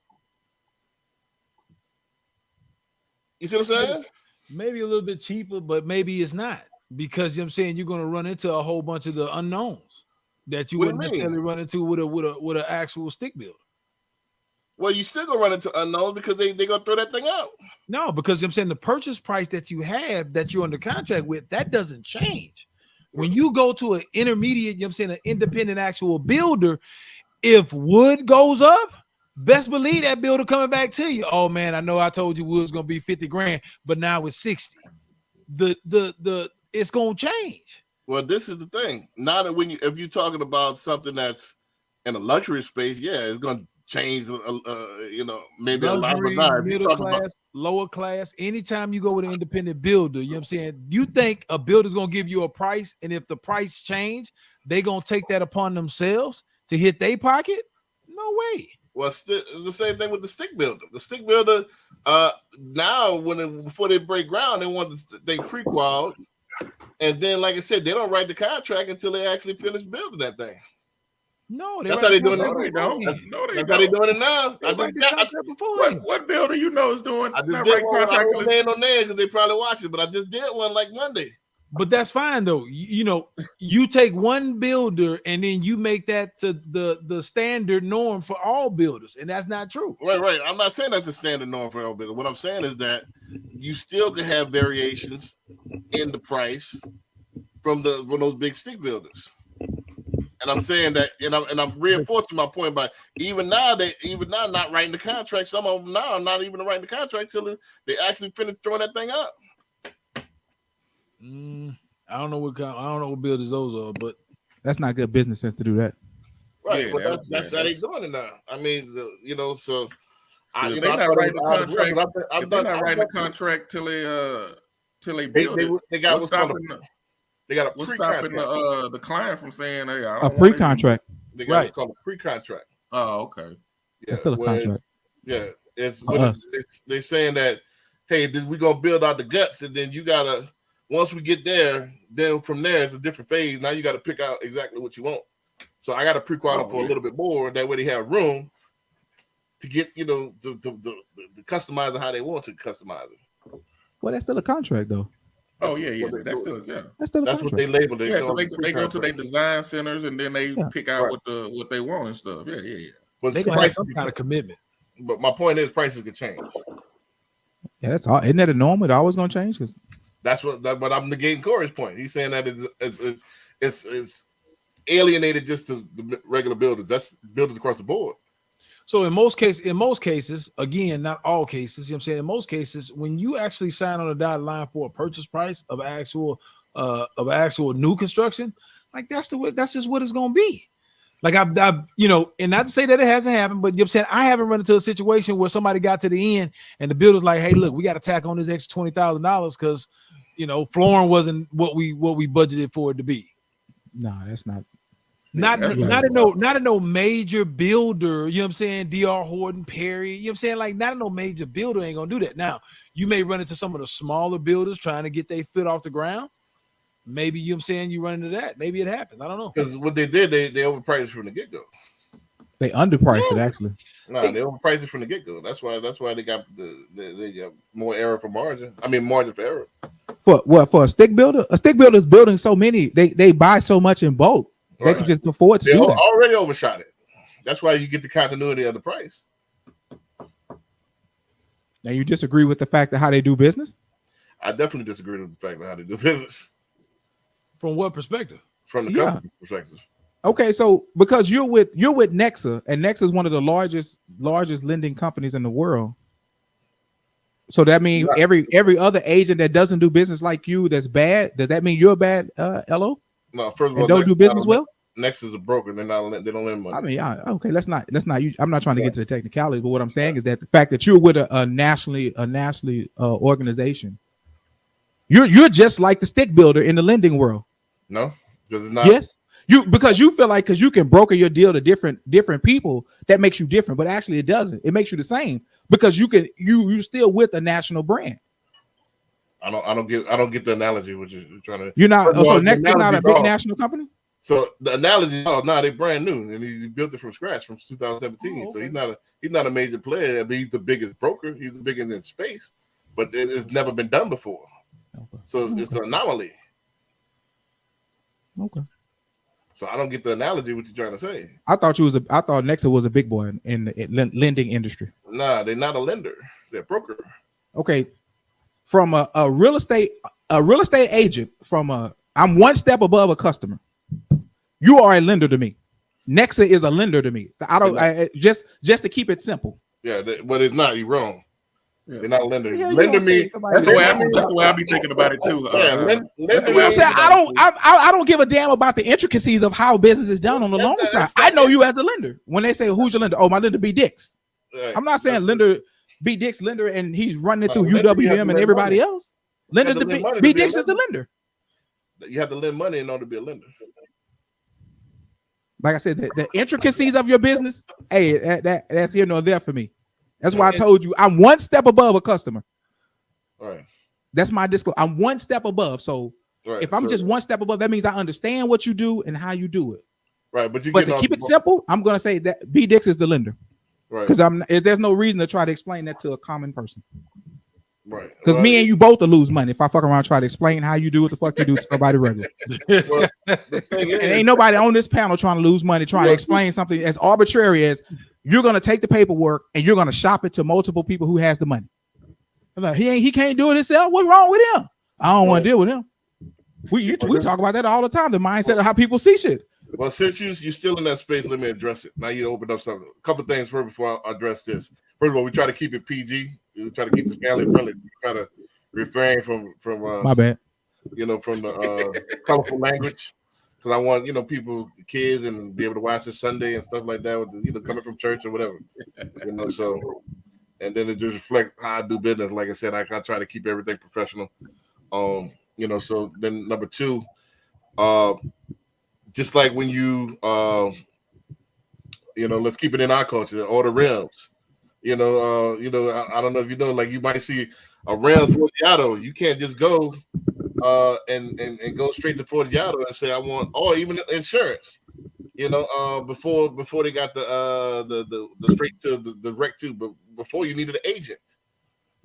You see what I'm saying? Maybe a little bit cheaper, but maybe it's not, because you know what I'm saying you're going to run into a whole bunch of the unknowns that you What do you wouldn't mean? necessarily run into with an actual stick builder. Well, you still gonna run into unknowns because they gonna throw that thing out. No, because you know what I'm saying the purchase price that you have, that you're under contract with, that doesn't change. When you go to an intermediate, you know what I'm saying, an independent actual builder, if wood goes up, best believe that builder coming back to you. Oh man, I know I told you wood was gonna be 50 grand, but now it's 60. The it's gonna change. Well, this is the thing. Now that if you're talking about something that's in a luxury space, yeah, it's gonna change. Maybe Luxury, a lot. If middle you're talking class, about, lower class. Anytime you go with an independent builder, you know what I'm saying, you think a builder's gonna give you a price, and if the price change, they gonna take that upon themselves to hit their pocket? No way. well, it's the same thing with the stick builder. The stick builder, now before they break ground, they pre-qual, and then, like I said, they don't write the contract until they actually finish building that thing. No, That's how they doing it. No, they don't. That's No, they how they don't. doing it now. They write the contract beforehand. What builder you know is doing? I just not did writing one. I contract won't name no names because they probably watch it, but I just did one like Monday. But that's fine though. You know, you take one builder and then you make that to the standard norm for all builders, and that's not true. Right. I'm not saying that's the standard norm for all builders. What I'm saying is that you still can have variations in the price from those big stick builders. And I'm saying that, and I'm reinforcing my point by even now not writing the contract. Some of them now are not even writing the contract till they actually finish throwing that thing out. I don't know what builders those are, but That's not good business sense to do that. Right, Yeah, but that's how they that's- doing it now. I mean, so If they're not writing the contract, if they're not writing the contract till they build it, they got what's stopping they got a what's pre-contract. stopping the client from saying, "Hey, I don't A want pre-contract. They got what's called a pre-contract. it." Oh, okay. Yeah, That's still a whereas- contract. Yeah, it's For us. they're saying that, hey, we're gonna build out the guts, and then you gotta, once we get there, then from there it's a different phase. Now you got to pick out exactly what you want. So I got to pre-qualify for a little bit more. That way they have room to get to customize it how they want to customize it. Well, that's still a contract though. Oh yeah. what they That's do. still That's still a That's what contract. they label it. Yeah, call they it go to their pre-contract. design centers and then they Yeah. pick out Right. what they want and stuff. Yeah. But they gonna have prices some kind of commitment. But my point is prices can change. Yeah, that's all. Isn't that a norm? It always gonna change because But I'm negating Corey's point. He's saying that it's alienated just to the regular builders. That's builders across the board. So in most cases, again, not all cases, you know what I'm saying? In most cases, when you actually sign on a dotted line for a purchase price of actual new construction, like that's just what it's gonna be. Like I've and not to say that it hasn't happened, but you know what I'm saying, I haven't run into a situation where somebody got to the end and the builder's like, hey, look, we got to tack on this extra $20,000 because flooring wasn't what we budgeted for it to be. no, that's not. Not that's in no major builder, you know what I'm saying? DR Horton, Perry, you know what I'm saying? Like not in no major builder ain't gonna do that. Now, you may run into some of the smaller builders trying to get their foot off the ground. Maybe you know what I'm saying you run into that. Maybe it happens. I don't know. Because what they did, they overpriced it from the get-go. They underpriced it actually. No, they overpriced it from the get-go. That's why they got they got more error for margin. I mean margin for error. For a stick builder? A stick builder is building so many. They buy so much in bulk. They Right. can just afford to They do that. already overshot it. That's why you get the continuity of the price. Now you disagree with the fact that how they do business? I definitely disagree with the fact of how they do business From what perspective? from the Yeah. company perspective. Okay, so because you're with Nexa, and Nexa is one of the largest lending companies in the world. So that means Right. every other agent that doesn't do business like you that's bad. Does that mean you're bad, LO? No, first of all, And don't do business well? Next is a broker. They don't lend money. I mean, okay, let's not. I'm not trying to get to the technicalities, but what I'm saying is that the fact that you're with a nationally organization, you're just like the stick builder in the lending world. No, because it's not. Yes, because you feel like because you can broker your deal to different people, that makes you different, but actually it doesn't. It makes you the same because you still with a national brand. I don't get the analogy which you're trying to. You're not. First of all, So the next is not a analogy's big off. national company. So the analogy, they're brand new, and he built it from scratch from 2017. Oh, So okay. he's not a major player. I mean, he's the biggest broker. He's the biggest in space, but it's never been done before. Okay. So it's an anomaly. Okay. So I don't get the analogy what you're trying to say. I thought Nexa was a big boy in the lending industry. Nah, they're not a lender. They're a broker. Okay, from a real estate agent, I'm one step above a customer. You are a lender to me. Nexa is a lender to me. So just to keep it simple. Yeah, but it's not. You're wrong. Yeah. They're not a lender. Yeah, you Lender don't say me. somebody- That's the way I be thinking about it too. Yeah, That's the You know way what I'm saying? think about it, too. I don't give a damn about the intricacies of how business is done on the loan That's side. fine. I know you as a lender. When they say who's your lender, oh, my lender B Dix. Right. I'm not saying lender B Dix lender and he's running it through Lender, you have to UWM and lend everybody money. else. Lender to lend money to B be a Dix is the lender. lender. You have to lend money in order to be a lender. Like I said, the intricacies of your business, hey, that's here nor there for me. That's why I told you I'm one step above a customer. All right. That's my disclosure. I'm one step above. So Right. if I'm just one step above, that means I understand what you do and how you do it. right, but But to keep it simple, I'm gonna say that B Dix is the lender right, because there's no reason to try to explain that to a common person. right. Because Well, me and you both will lose money if I fuck around and try to explain how you do what the fuck you do to somebody regular. well, the thing And is, ain't nobody on this panel trying to lose money, trying to Well, explain something as arbitrary as you're gonna take the paperwork and you're gonna shop it to multiple people who has the money. I'm like, he can't do it himself. What's wrong with him? I don't want to deal with him. We talk about that all the time. The mindset of how people see shit. well, since you're still in that space, let me address it. Now you opened up something. A couple things first before I address this. First of all, we try to keep it PG. We try to keep this family friendly. We try to refrain from My bad. from the colorful language. Because I want people, kids, and be able to watch it Sunday and stuff like that. With coming from church or whatever. So and then it just reflect how I do business. Like I said, I try to keep everything professional. So then number two, just like when you let's keep it in our culture, order rims. I don't know if you know, like you might see a Ram Forgiato. You can't just go and go straight to Forgiato and say I want, or even insurance. Before they got the straight to the direct to, but before you needed an agent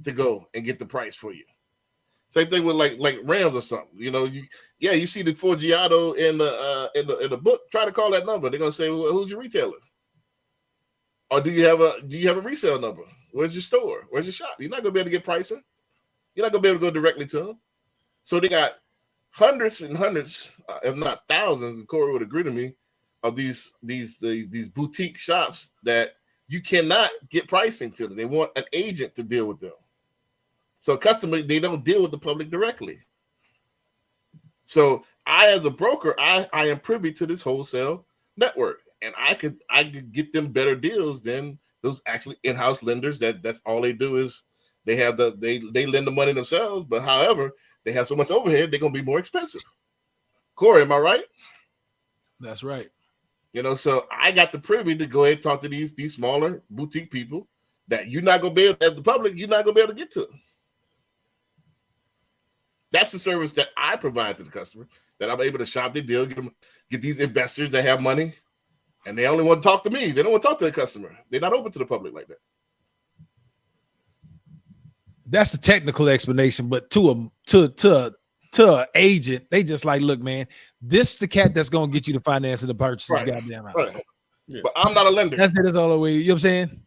to go and get the price for you. Same thing with like Rams or something. You see the Forgiato in the book. Try to call that number. They're gonna say, well, who's your retailer? Or do you have a resale number? Where's your store? Where's your shop? You're not gonna be able to get pricing. You're not gonna be able to go directly to them. So they got hundreds and hundreds, if not thousands, and Corey would agree to me, of these boutique shops that you cannot get pricing to them. They want an agent to deal with them. So customers, they don't deal with the public directly. So I, as a broker, I am privy to this wholesale network, and I could get them better deals than those actually in-house lenders. That's all they do is they lend the money themselves, but however, they have so much overhead, they're gonna be more expensive. Corey, am I right? That's right. So I got the privy to go ahead and talk to these smaller boutique people that you're not gonna be able, as the public, you're not gonna be able to get to. That's the service that I provide to the customer, that I'm able to shop their deal, get these investors that have money, and they only want to talk to me. They don't want to talk to the customer. They're not open to the public like that. That's the technical explanation, but to a agent, they just like, look, man, this the cat that's gonna get you the financing to purchase this Right. goddamn house. Right. Yeah. But I'm not a lender. That's it. That's all the way. You know what I'm saying?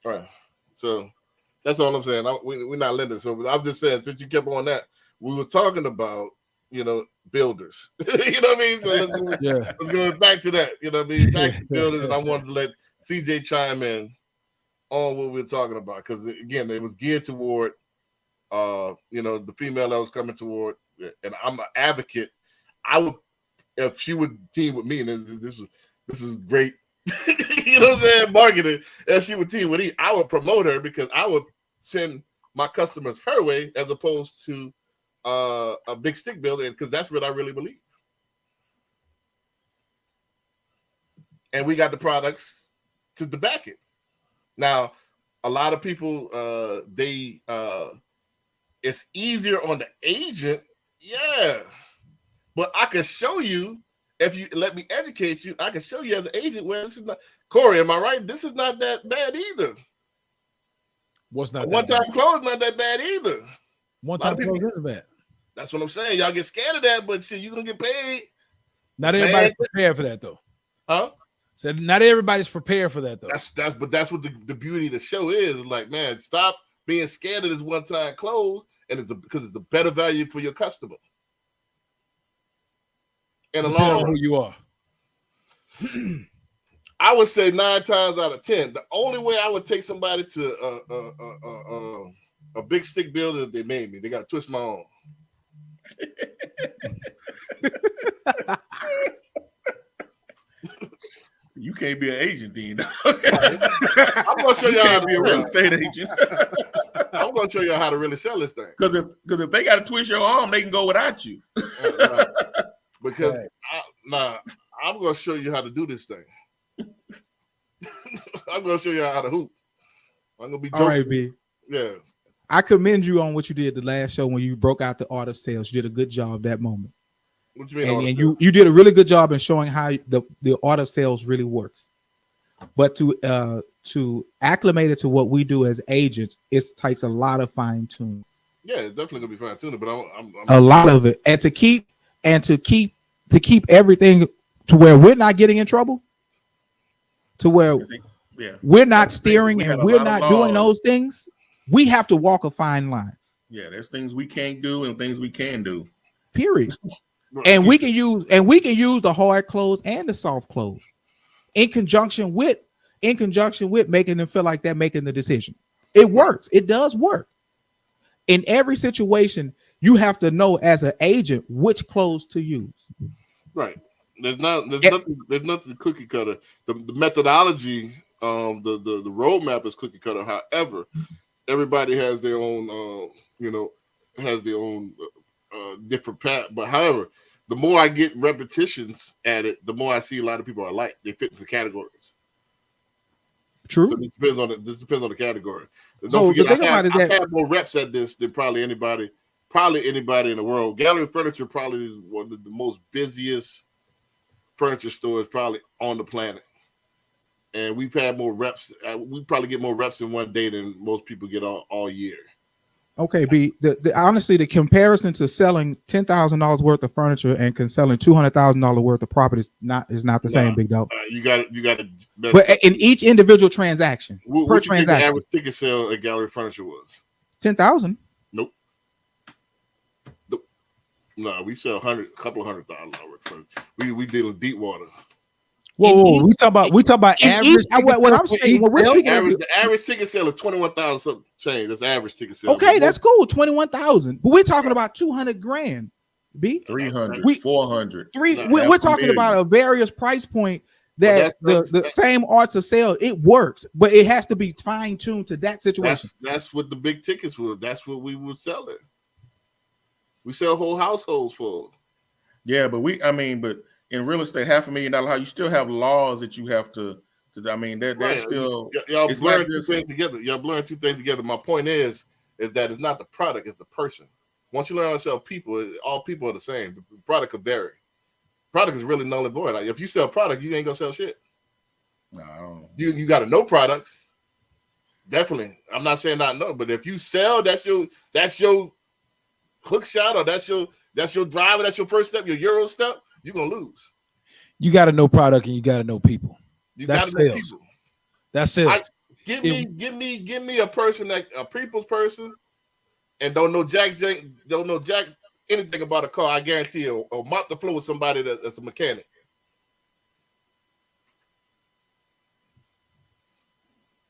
Right. So that's all I'm saying. We're not lenders. So I'm just saying, since you kept on that, we were talking about, builders. You know what I mean? So let's go back to that. You know what I mean? Back to builders, and I wanted to let CJ chime in on what we were talking about, because again, it was geared toward the female that was coming toward, and I'm an advocate. I would, if she would team with me, and this is great. You know what I'm saying? Marketing. If she would team with me, I would promote her, because I would send my customers her way as opposed to a big stick builder, because that's what I really believe. And we got the products to back it. Now, a lot of people, it's easier on the agent, yeah. But I can show you, if you let me educate you, I can show you as an agent where this is not. Corey, am I right? This is not that bad either. What's not One time close, not that bad either. One time close isn't bad. That's what I'm saying. Y'all get scared of that, but shit, you're gonna get paid. Not everybody's prepared for that though. Huh? So not everybody's prepared for that though. That's what the beauty of the show is. Like, man, stop being scared of this one time close, and because it's a better value for your customer. And along who you are. I would say 9 times out of 10, the only way I would take somebody to a big stick builder is they made me. They got to twist my arm. You can't be an agent, then. I'm gonna show y'all how to be a real estate agent. I'm gonna show y'all how to really sell this thing. Because if they got to twist your arm, they can go without you. Because I'm gonna show you how to do this thing. I'm gonna show you how to hoop. I'm gonna be joking. All right, B. Yeah. I commend you on what you did the last show when you broke out the art of sales. You did a good job that moment. What you mean? And you did a really good job in showing how the art of sales really works. But to acclimate it to what we do as agents, it takes a lot of fine tuning. Yeah, it's definitely gonna be fine tuning, but I'm a lot of it, and to keep everything to where we're not getting in trouble, to where we're not steering and we're not doing those things. We have to walk a fine line. Yeah, there's things we can't do and things we can do. Period. And we can use the hard close and the soft close in conjunction with making them feel like they're making the decision. It works. It does work. In every situation, you have to know as an agent which close to use. Right. There's nothing cookie cutter. The methodology, the roadmap is cookie cutter. However, everybody has their own different path. But however, the more I get repetitions at it, the more I see a lot of people are alike. They fit into categories. True. So this depends on the category. So Don't forget, I've had more reps at this than probably anybody in the world. Gallery Furniture probably is one of the most busiest furniture stores probably on the planet. And we've had more reps. We probably get more reps in one day than most people get all year. Okay, B. Honestly, the comparison to selling $10,000 worth of furniture and selling $200,000 worth of property is not the same, big dog. You got to. But in each individual transaction, what transaction, the average ticket sale at Gallery Furniture was 10,000. Nope. No, we sell a couple of $100,000 furniture. We deal in deep water. Whoa! We talk about average. What I'm saying, when we're speaking of the average ticket sale is 21,000 something change. That's the average ticket sale. Okay, that's cool. 21,000. But we're talking about 200 grand. B 300, 400. We're talking about a various price point that the same arts of sale. It works, but it has to be fine tuned to that situation. That's what the big tickets were. That's what we would sell it. We sell whole households for. Yeah, but in real estate, $500,000 house, you still have laws that you have to. I mean, that's still y'all blurring two things together. Y'all blurring two things together. My point is that it's not the product, it's the person. Once you learn how to sell people, all people are the same. The product could vary. Product is really null and void. Like, if you sell product, you ain't gonna sell shit. No, you got to know product. Definitely. I'm not saying not no, but if you sell, that's your hook shot, or that's your driver, that's your first step, your Euro step, you're gonna lose. You got to know product and you got to know people. You That's gotta know sales. people. That's sales. Give me a person that a people's person and don't know jack anything about a car. I guarantee you, or mop the floor with somebody that's a mechanic.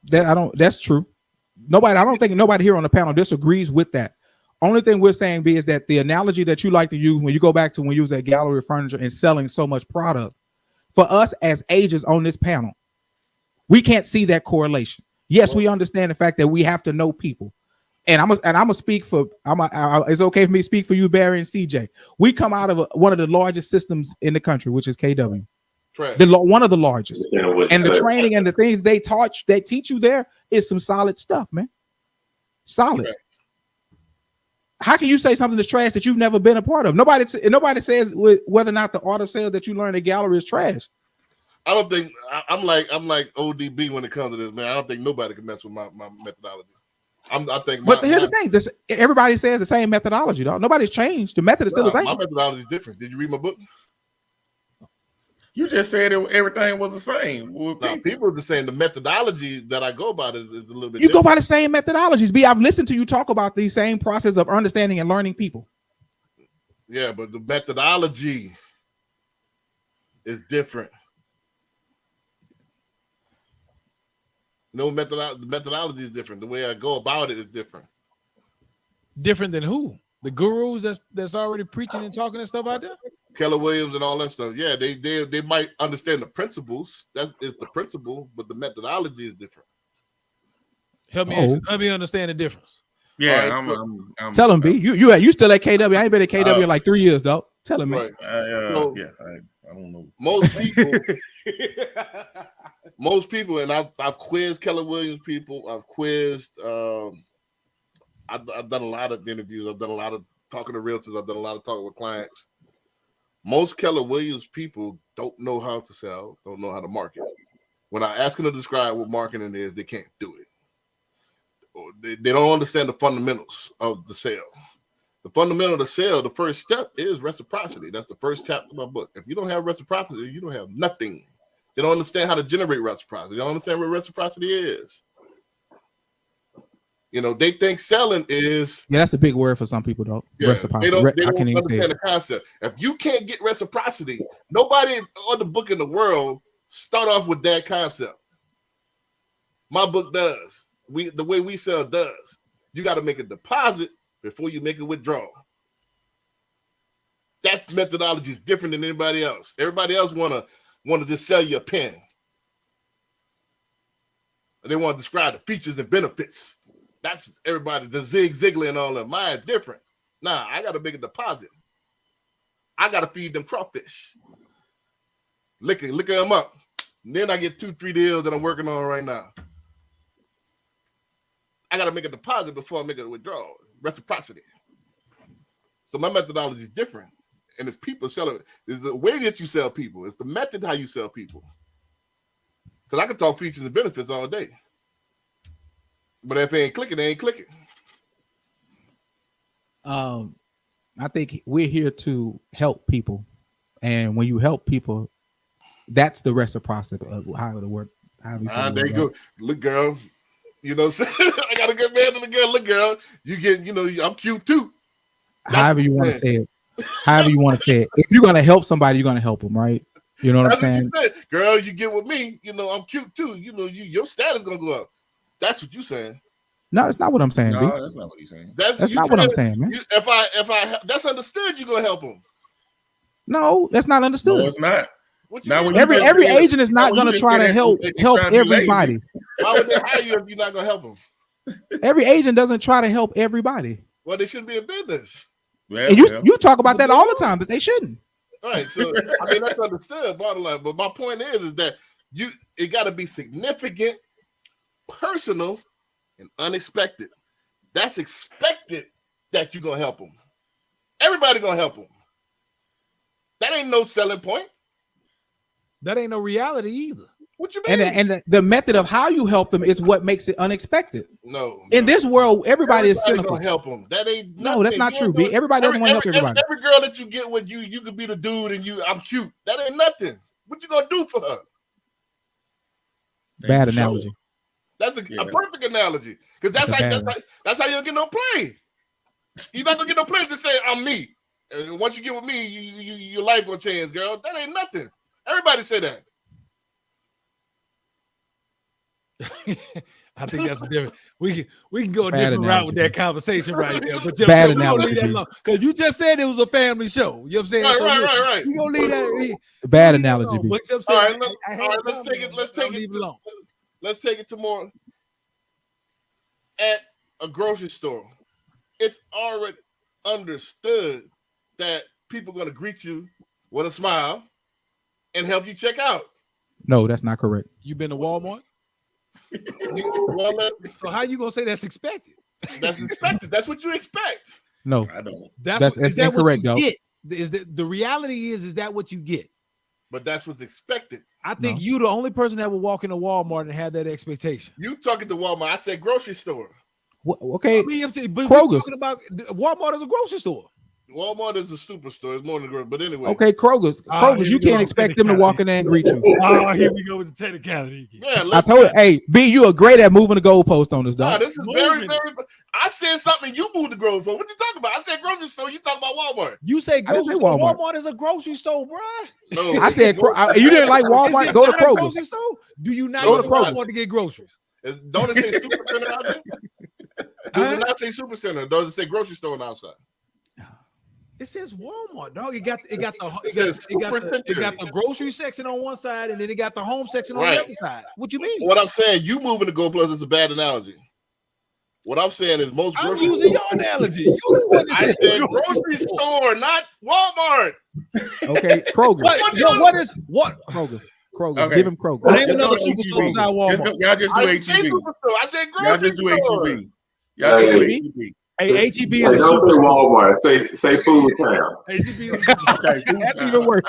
That's true. I don't think nobody here on the panel disagrees with that. Only thing we're saying is that the analogy that you like to use when you go back to when you was at Gallery of Furniture and selling so much product, for us as agents on this panel, we can't see that correlation. Yes, we understand the fact that we have to know people. And I'm gonna speak for it's okay for me to speak for you, Barry and CJ. We come out of one of the largest systems in the country, which is KW. One of the largest. And the training and the things they teach you there is some solid stuff, man. Solid. Right. How can you say something that's trash that you've never been a part of? Nobody says whether or not the art of sales that you learn at Gallery is trash. I don't think I'm like ODB when it comes to this, man. I don't think nobody can mess with my methodology. But here's the thing: everybody says the same methodology, though. Nobody's changed. The method is still the same. My methodology is different. Did you read my book? You just said everything was the same. People are just saying the methodology that I go about is a little bit. You different. Go by the same methodologies. B, I've listened to you talk about the same process of understanding and learning people. Yeah, but the methodology is different. No the methodology is different. The way I go about it is different. Different than who? The gurus that's already preaching and talking and stuff out there? Keller Williams and all that stuff. Yeah, they might understand the principles. That is the principle, but the methodology is different. Help me understand the difference. Yeah, right, I'm tell him, B. You still at KW? I ain't been at KW in like 3 years, though. Tell him, right. I don't know. Most people, and I've quizzed Keller Williams people. I've quizzed. I've done a lot of interviews. I've done a lot of talking to realtors. I've done a lot of talking with clients. Most Keller Williams people don't know how to sell, don't know how to market. When I ask them to describe what marketing is, they can't do it. They don't understand the fundamentals of the sale. The fundamental of the sale, the first step is reciprocity. That's the first chapter of my book. If you don't have reciprocity, you don't have nothing. They don't understand how to generate reciprocity. They don't understand what reciprocity is. You know, they think selling is. Yeah, that's a big word for some people, though. Yeah, reciprocity. They don't understand the concept. If you can't get reciprocity, nobody on the book in the world start off with that concept. My book does. The way we sell does. You got to make a deposit before you make a withdrawal. That methodology is different than anybody else. Everybody else want to just sell you a pen. They want to describe the features and benefits. That's everybody, the Zig Ziglar and all that. Mine is different. Nah, I got to make a deposit. I got to feed them crawfish. Lick them up. And then I get 2-3 deals that I'm working on right now. I got to make a deposit before I make a withdrawal. Reciprocity. So my methodology is different. And it's people selling. It's the way that you sell people. It's the method how you sell people. Because I can talk features and benefits all day. But if they ain't clicking, they ain't clicking. I think we're here to help people. And when you help people, that's the reciprocity of how it works. There you go. Look, girl. You know what I'm saying? I got a good man and a girl. Look, girl, you get, I'm cute too. However you want to say it. However you want to say it. If you're going to help somebody, you're going to help them, right? You know what I'm saying? Girl, you get with me. I'm cute too. Your status going to go up. That's what you're saying. No, that's not what I'm saying. No, that's not what he's saying. That's not what I'm saying, man. If I that's understood, you're going to help them. No, that's not understood. No, it's not. Now, every agent is not going to try to help everybody. Why would they hire you if you're not going to help them? Every agent doesn't try to help everybody. Well, they shouldn't be in business. And you talk about that all the time, that they shouldn't. All right, so I mean that's understood, bottom line. But my point is that it got to be significant, personal, and unexpected. That's expected that you're gonna help them. Everybody gonna help them. That ain't no selling point. That ain't no reality either. What you mean? And the method of how you help them is what makes it unexpected. No. In this world, everybody is cynical. Gonna help them. That ain't No, that's nothing. not You true, ain't B. doing- Everybody doesn't want to help everybody. Every girl that you get with you could be the dude and I'm cute. That ain't nothing. What you gonna do for her? Bad Show. analogy. That's a perfect analogy. Because that's how you'll get no play. You're not gonna get no play to say I'm me. And once you get with me, your life gonna change, girl. That ain't nothing. Everybody say that. I think that's different. We can go a Bad different route analogy, with that conversation right there. But Bad we gonna leave analogy, that B. alone because you just said it was a family show. You know what I'm saying? Right. We gonna leave that. Bad analogy, B. But you know what All I'm right, saying? let's take it. Let's take it to more. At a grocery store, it's already understood that people are going to greet you with a smile and help you check out. No, that's not correct. You been to Walmart? Well, So how you gonna say that's expected? that's expected. That's what you expect. No, I don't. That's is that incorrect, what you dog. get? Is the reality is that what you get? But that's what's expected. I think No. you the only person that would walk into Walmart and have that expectation. You talking to Walmart? I said grocery store. Okay, I mean, I'm saying, but Kroger's. we're talking about Walmart is a grocery store. Walmart is a superstore. It's more than a grocery. But anyway. okay, Kroger's. Ah, Kroger's, here you we go. can't expect them to walk in there and greet you. Oh, here we go with the technicality again. Yeah. I Let's, told you, hey, B, you are great at moving the goalpost on this, nah, dog. this is very, Moving. very. I said something. You moved the grocery store. What you talking about? I said grocery store. You talking about Walmart? You say didn't grocery say store. Walmart. Walmart is a grocery store, bruh. No. I said you didn't like Is Walmart. it Go to not a Kroger's. grocery store? Do you not Go go to to Kroger's. Walmart to get groceries? Don't it say super center out there? Does it not say super center? Does it say grocery store on the outside? It says Walmart, dog. It got the grocery section on one side, and then it got the home section on Right. the other side. What you mean? What I'm saying, you moving the goalpost is a bad analogy. What I'm saying is most I'm grocery using your analogy. You the one that I said said grocery store, not Walmart. Okay, Kroger's. What? Kroger's. Kroger's. Okay. Give him Kroger's. Name Just another go to superstore HEB. beside Walmart. Y'all just do I didn't say HEB. superstore. I said Y'all grocery just do store. HEB. Y'all just do HEB? HEB. Hey, HEB Hey, is a don't say superstore. Walmart. Say Food Town. HEB is a superstore. Okay, food That's time. even worse.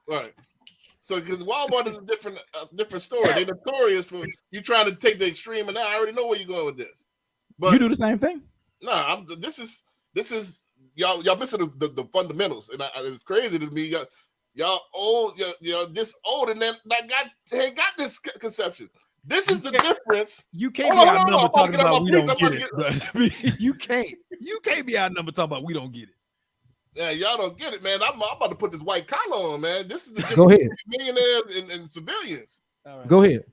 Right. So because Walmart is a different store. They're notorious for you trying to take the extreme, and I already know where you're going with this. But You do the same thing. nah, this is y'all missing the fundamentals, and it's crazy to me. Y'all old, y'all this old, and then ain't got this conception. This is the difference. You can't Hold be on, hold on, outnumbered I'm about to talking get out about my we brief. don't I'm get about it, bro. You can't be outnumbered talking about we don't get it. Yeah, y'all don't get it, man. I'm about to put this white collar on, man. This is the Go difference ahead. between millionaires and civilians. Go ahead.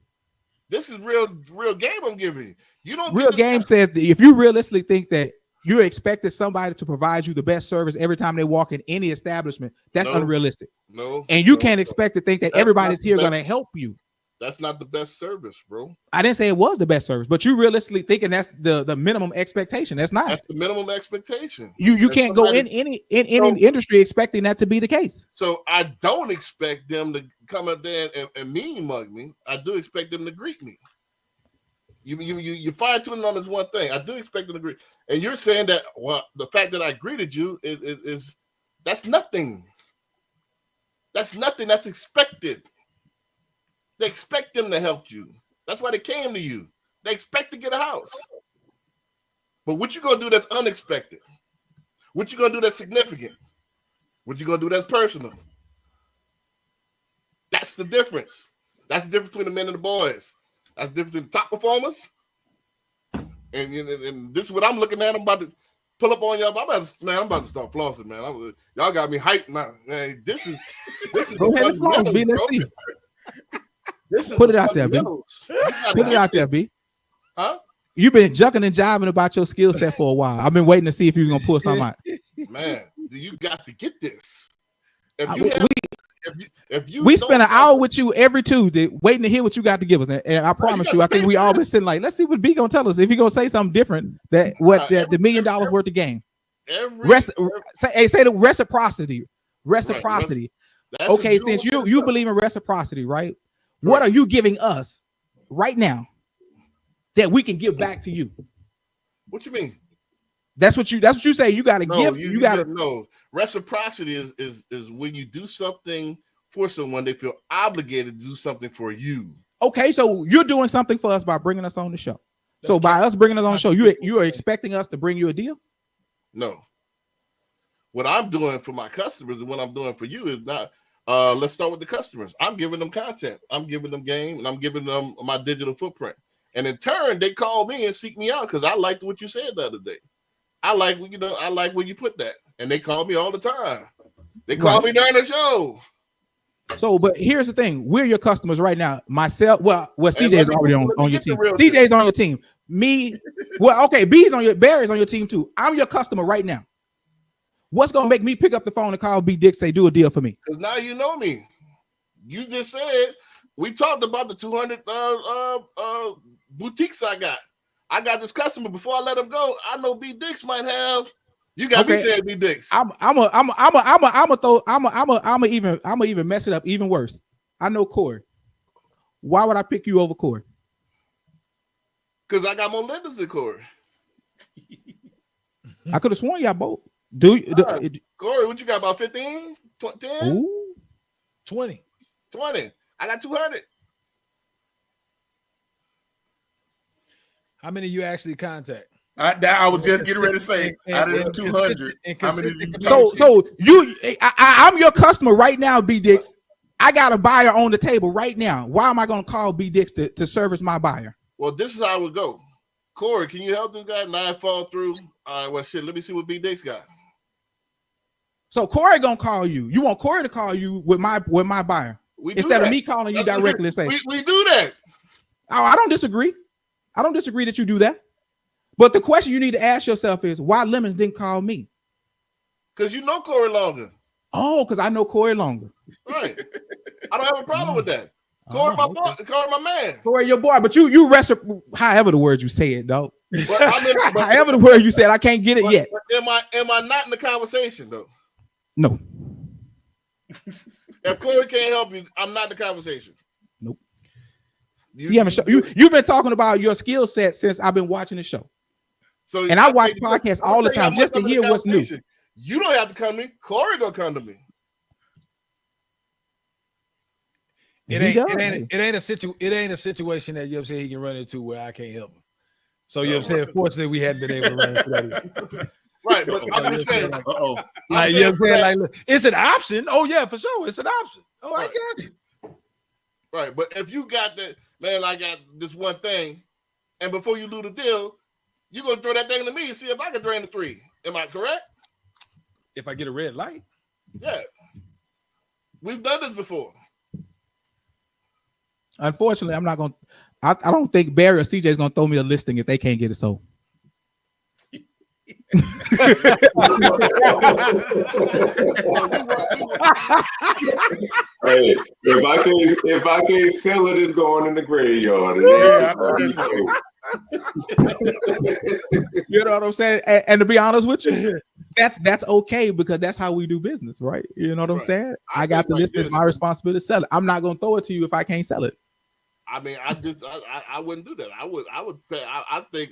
This is real game I'm giving you. You don't Real get game says that if you realistically think that you're expecting somebody to provide you the best service every time they walk in any establishment, that's No. unrealistic. No, And you no, can't expect to think that That's everybody's not the here best. going to help you. That's not the best service, bro. I didn't say it was the best service, but you realistically thinking that's the minimum expectation. That's not. That's the minimum expectation. You And can't go in somebody- any So- industry expecting that to be the case. So I don't expect them to come up there and mean mug me. I do expect them to greet me. You fine tuning on this one thing. I do expect them to greet. And you're saying that the fact that I greeted you is that's nothing. That's nothing. That's expected. They expect them to help you. That's why they came to you. They expect to get a house. But what you gonna do that's unexpected? What you gonna do that's significant? What you gonna do that's personal? That's the difference. That's the difference between the men and the boys. That's the difference between the top performers. And this is what I'm looking at. I'm about to pull up on y'all. I'm about to start flossing, man. Y'all got me hyped now. Man, this is Go the ahead and floss, B. Let's fundamentals, see. bro. This is Put the it out there, B. fundamentals. You gotta Put it get out there, this. B. Huh? You've been jucking and jiving about your skill set for a while. I've been waiting to see if you was gonna pull something out. Man, you got to get this. If I- you we- have, if you We don't spend an have- hour with you every Tuesday waiting to hear what you got to give us. And I promise you, I think we all been sitting like, let's see what B gonna tell us. If he gonna say something different, that the $1 million worth of game. Say the reciprocity. Reciprocity. That's Okay, a since dual you system. believe in reciprocity, right? What are you giving us right now that we can give back to you? What you mean? That's what you say. You got a gift. You got to no reciprocity is when you do something for someone, they feel obligated to do something for you. Okay, so you're doing something for us by bringing us on the show. So by us bringing us on the show, you are expecting us to bring you a deal? No. What I'm doing for my customers and what I'm doing for you is not. Let's start with the customers. I'm giving them content. I'm giving them game, and I'm giving them my digital footprint. And in turn, they call me and seek me out because I liked what you said the other day. I like where you put that. And they call me all the time. They call me during the show. So, but here's the thing: we're your customers right now. Myself, CJ is already on your team. CJ CJ's on your team. Me, okay, Barry's on your team too. I'm your customer right now. What's gonna make me pick up the phone and call B Dick, say do a deal for me? Because now you know me. You just said we talked about the 200 boutiques I got. I got this customer before I let him go. I know B Dix might have. You got me saying B Dix. I'm even mess it up even worse. I know Corey. Why would I pick you over Corey? Because I got more lenders than Corey. I could have sworn y'all both. Corey, what you got, about 15? 10? Ooh. 20. 20. I got 200. How many you actually contact? I was just getting ready to say out of the 200. How many did you So I'm your customer right now, B Dix. I got a buyer on the table right now. Why am I going to call B Dix to service my buyer? Well, this is how it would go. Corey, can you help this guy? 9 fall through. All right, well, shit. Let me see what B Dix got. So Corey gonna call you. You want Corey to call you with my buyer instead of me calling you directly and say we do that. Oh, I don't disagree. I don't disagree that you do that. But the question you need to ask yourself is why Lemons didn't call me? Because you know Corey longer. Oh, because I know Corey longer. Right. I don't have a problem with that. Corey, my boy, Corey, my man. Corey, your boy. But you rest however the word you say it, dog. But however the word you said, I can't get it yet. Am I not in the conversation though? No. If Corey can't help you, I'm not in the conversation. Nope. You've been talking about your skill set since I've been watching the show. So and I watch podcasts all the time just to hear what's new. You don't have to come to me. Corey gonna come to me. It ain't a situation that you know what I'm saying he can run into where I can't help him. So you know what I'm saying? Fortunately, we hadn't been able to run into that. Right, but I'm just saying. Like, you know what I'm saying? Like, look, it's an option. Oh yeah, for sure, it's an option. Oh, right. I got you. Right, but if you got that, man, I got this one thing, and before you do the deal, you're gonna throw that thing to me and see if I can drain the 3. Am I correct? If I get a red light, yeah, we've done this before. Unfortunately, I'm not gonna. I don't think Barry or CJ is gonna throw me a listing if they can't get it sold. Hey, if I can't sell it, it's going in the graveyard. You know what I'm saying? And to be honest with you, that's okay because that's how we do business, right? You know what I'm saying? I got the list. It's my responsibility to sell it. I'm not gonna throw it to you if I can't sell it. I mean, I wouldn't do that. I think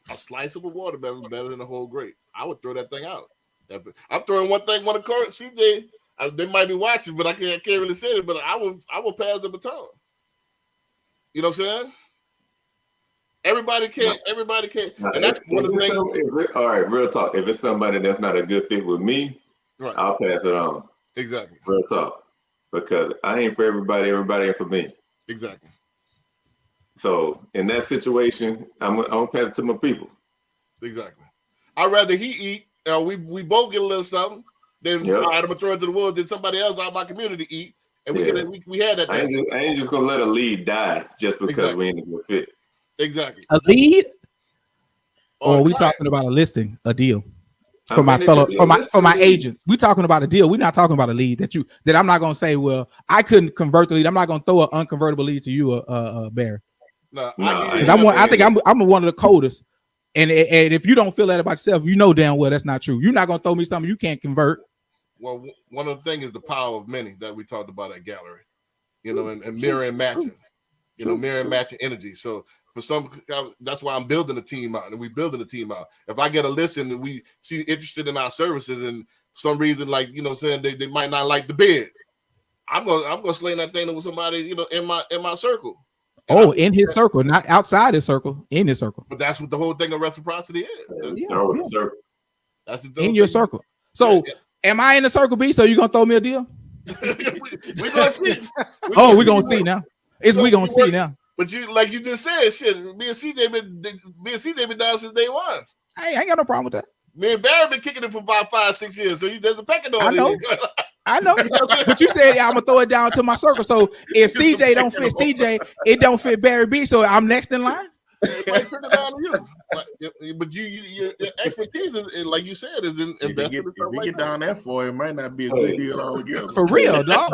a slice of a watermelon is better than a whole grape. I would throw that thing out. I'm throwing one of Corey, CJ. They might be watching, but I can't really say it. But I will pass the baton. You know what I'm saying? Everybody can't, and that's one of the things. All right, real talk. If it's somebody that's not a good fit with me, right, I'll pass it on. Exactly. Real talk, because I ain't for everybody. Everybody ain't for me. Exactly. So in that situation, I'm gonna pass it to my people. Exactly. I'd rather he eat. We both get a little something. Then all right, I'm gonna throw it to the wolves. Then somebody else out of my community eat, and we had that. I ain't just gonna let a lead die just because we ain't a good fit. Exactly. A lead, or are we talking about a listing, a deal? For my agents, we talking about a deal. We're not talking about a lead that I'm not gonna say. Well, I couldn't convert the lead. I'm not gonna throw an unconvertible lead to you, Barry. No, I think I'm one of the coldest. And if you don't feel that about yourself, you know damn well that's not true. You're not gonna throw me something you can't convert. Well, one of the things is the power of many that we talked about at Gallery, and mirror and matching, mirror and matching energy. So for some, that's why I'm building a team out, and we building a team out. If I get a list and we see interested in our services, and for some reason, like saying they might not like the bid, I'm gonna sling that thing with somebody, you know, in my circle. Oh, in his circle, not outside his circle, in his circle. But that's what the whole thing of reciprocity is. Throw in the circle. That's the In your circle. So, am I in the circle, B? So you gonna throw me a deal? We're gonna see. Oh, we're gonna see now. We gonna see now. But you, like you just said, shit. Me and CJ been down since day one. Hey, I ain't got no problem with that. Me and Barry been kicking it for about 5-6 years. So there's a pecking order. I know. But you said I'm gonna throw it down to my circle. So if CJ don't fit CJ, it don't fit Barry B. So I'm next in line. It might trickle down to you. But your expertise is, like you said, is in If you get down there for it, might not be a good deal altogether. For real, dog.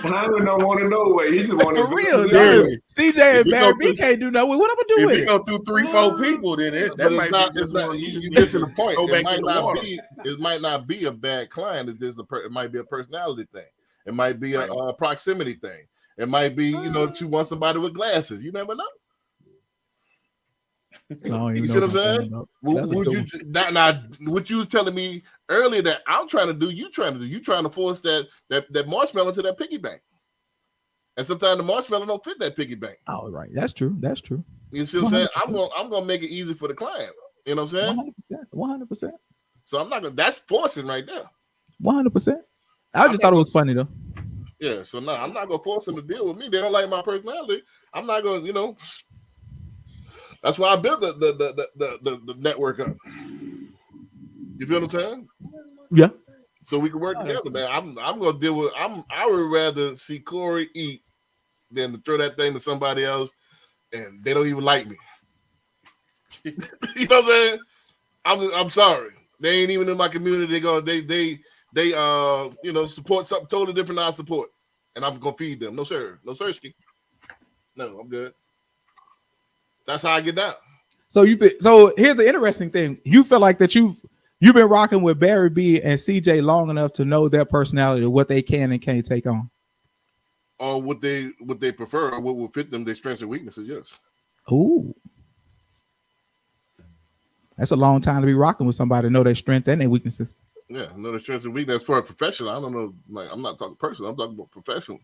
Simon don't want to know what he just want to For real, Yeah. dog. CJ and Barry B can't do nothing. What I'm gonna do If with you it? go through 3-4 people, then that But might it's not, be just it's not, one. you missing the point. Go It back might in the not water. be. It might not be a bad client. It might be a personality thing. It might be a proximity thing. It might be, you know, that you want somebody with glasses. You never know. You see what I'm saying? What you was telling me earlier that I'm trying to do, you trying to force that marshmallow to that piggy bank. And sometimes the marshmallow don't fit that piggy bank. Oh, right. That's true. That's true. You see what I'm saying? 100%. I'm gonna make it easy for the client. You know what I'm saying? 100%. So I'm not gonna. That's forcing right there. 100%. I just thought it was funny though. Yeah. So no, I'm not gonna force them to deal with me. They don't like my personality. I'm not gonna. You know. That's why I built the network up. You feel what I'm saying? Yeah. So we can work together, man. I'm gonna deal with. I would rather see Corey eat than to throw that thing to somebody else, and they don't even like me. You know what I'm saying? I'm sorry. They ain't even in my community. They you know, support something totally different than I support, and I'm gonna feed them. No sir, no sirski. No, I'm good. That's how I get down. So so here's the interesting thing. You feel like that you've been rocking with Barry B and CJ long enough to know their personality, what they can and can't take on. Or what they prefer, or what will fit them, their strengths and weaknesses. Yes. Ooh. That's a long time to be rocking with somebody to know their strengths and their weaknesses. Yeah, know their strengths and weaknesses. For a professional, I don't know. Like, I'm not talking personal. I'm talking about professional.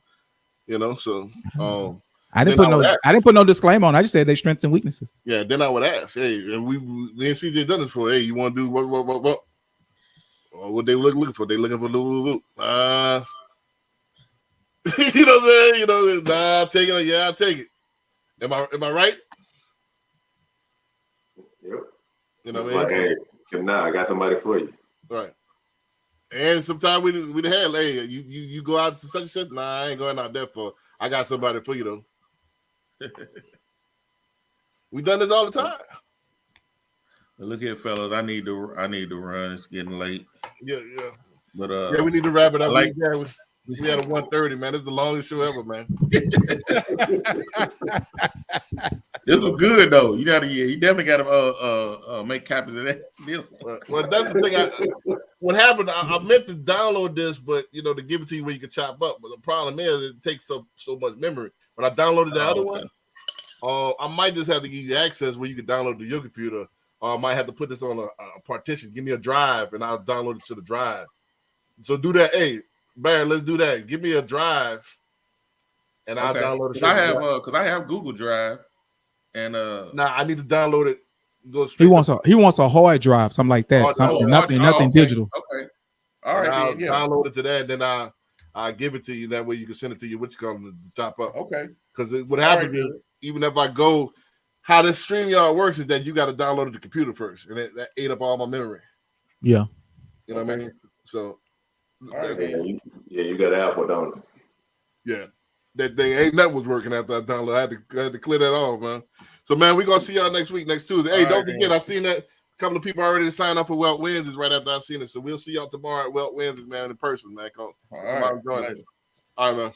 You know, so I didn't put no disclaimer on. I just said their strengths and weaknesses. Yeah, then I would ask, hey, and we and CJ done this for. Hey, you want to do what? Or what they looking for? They looking for you know what I'm saying? You know, nah, I'll take it. Yeah, I'll take it. Am I right? Yep. You know what I Like, mean? hey, if not, I got somebody for you. Right. And sometimes we had, hey, you go out to such and such. Nah, I ain't going out there for. I got somebody for you though. We done this all the time. But look here, fellas. I need to run. It's getting late. Yeah. But Yeah, we need to wrap it up. Like- we had a 1:30, man. This is the longest show ever, man. This was good though. You definitely gotta make copies of that. This one. Well, that's the thing. What happened? I meant to download this, but you know, to give it to you where you can chop up. But the problem is, it takes so much memory. When I downloaded the other one, I might just have to give you access where you can download it to your computer. Or I might have to put this on a partition. Give me a drive, and I'll download it to the drive. So do that. Hey, Barry, let's do that. Give me a drive, and I'll download it. Because I have Google Drive, and I need to download it. Go He wants a hard drive, something like that. Nothing digital. Okay. All right. I'll Yeah. download it to that, and then I'll give it to you. That way you can send it to you. What you call them to top up. Okay. Because what happens is, even if I go, how this StreamYard works is that you got to download it to the computer first, and that ate up all my memory. Yeah. You know what I mean? So, You got Apple, don't you? yeah, that thing ain't nothing was working after I downloaded. I had to clear that off, man. So, man, we're gonna see y'all next week, next Tuesday. Hey, All don't right, forget, man. I seen that a couple of people already signed up for Welt Wednesdays right after I seen it. So we'll see y'all tomorrow at Welt Wednesdays, man, in person, man. Come All on, right. join us. All right, man.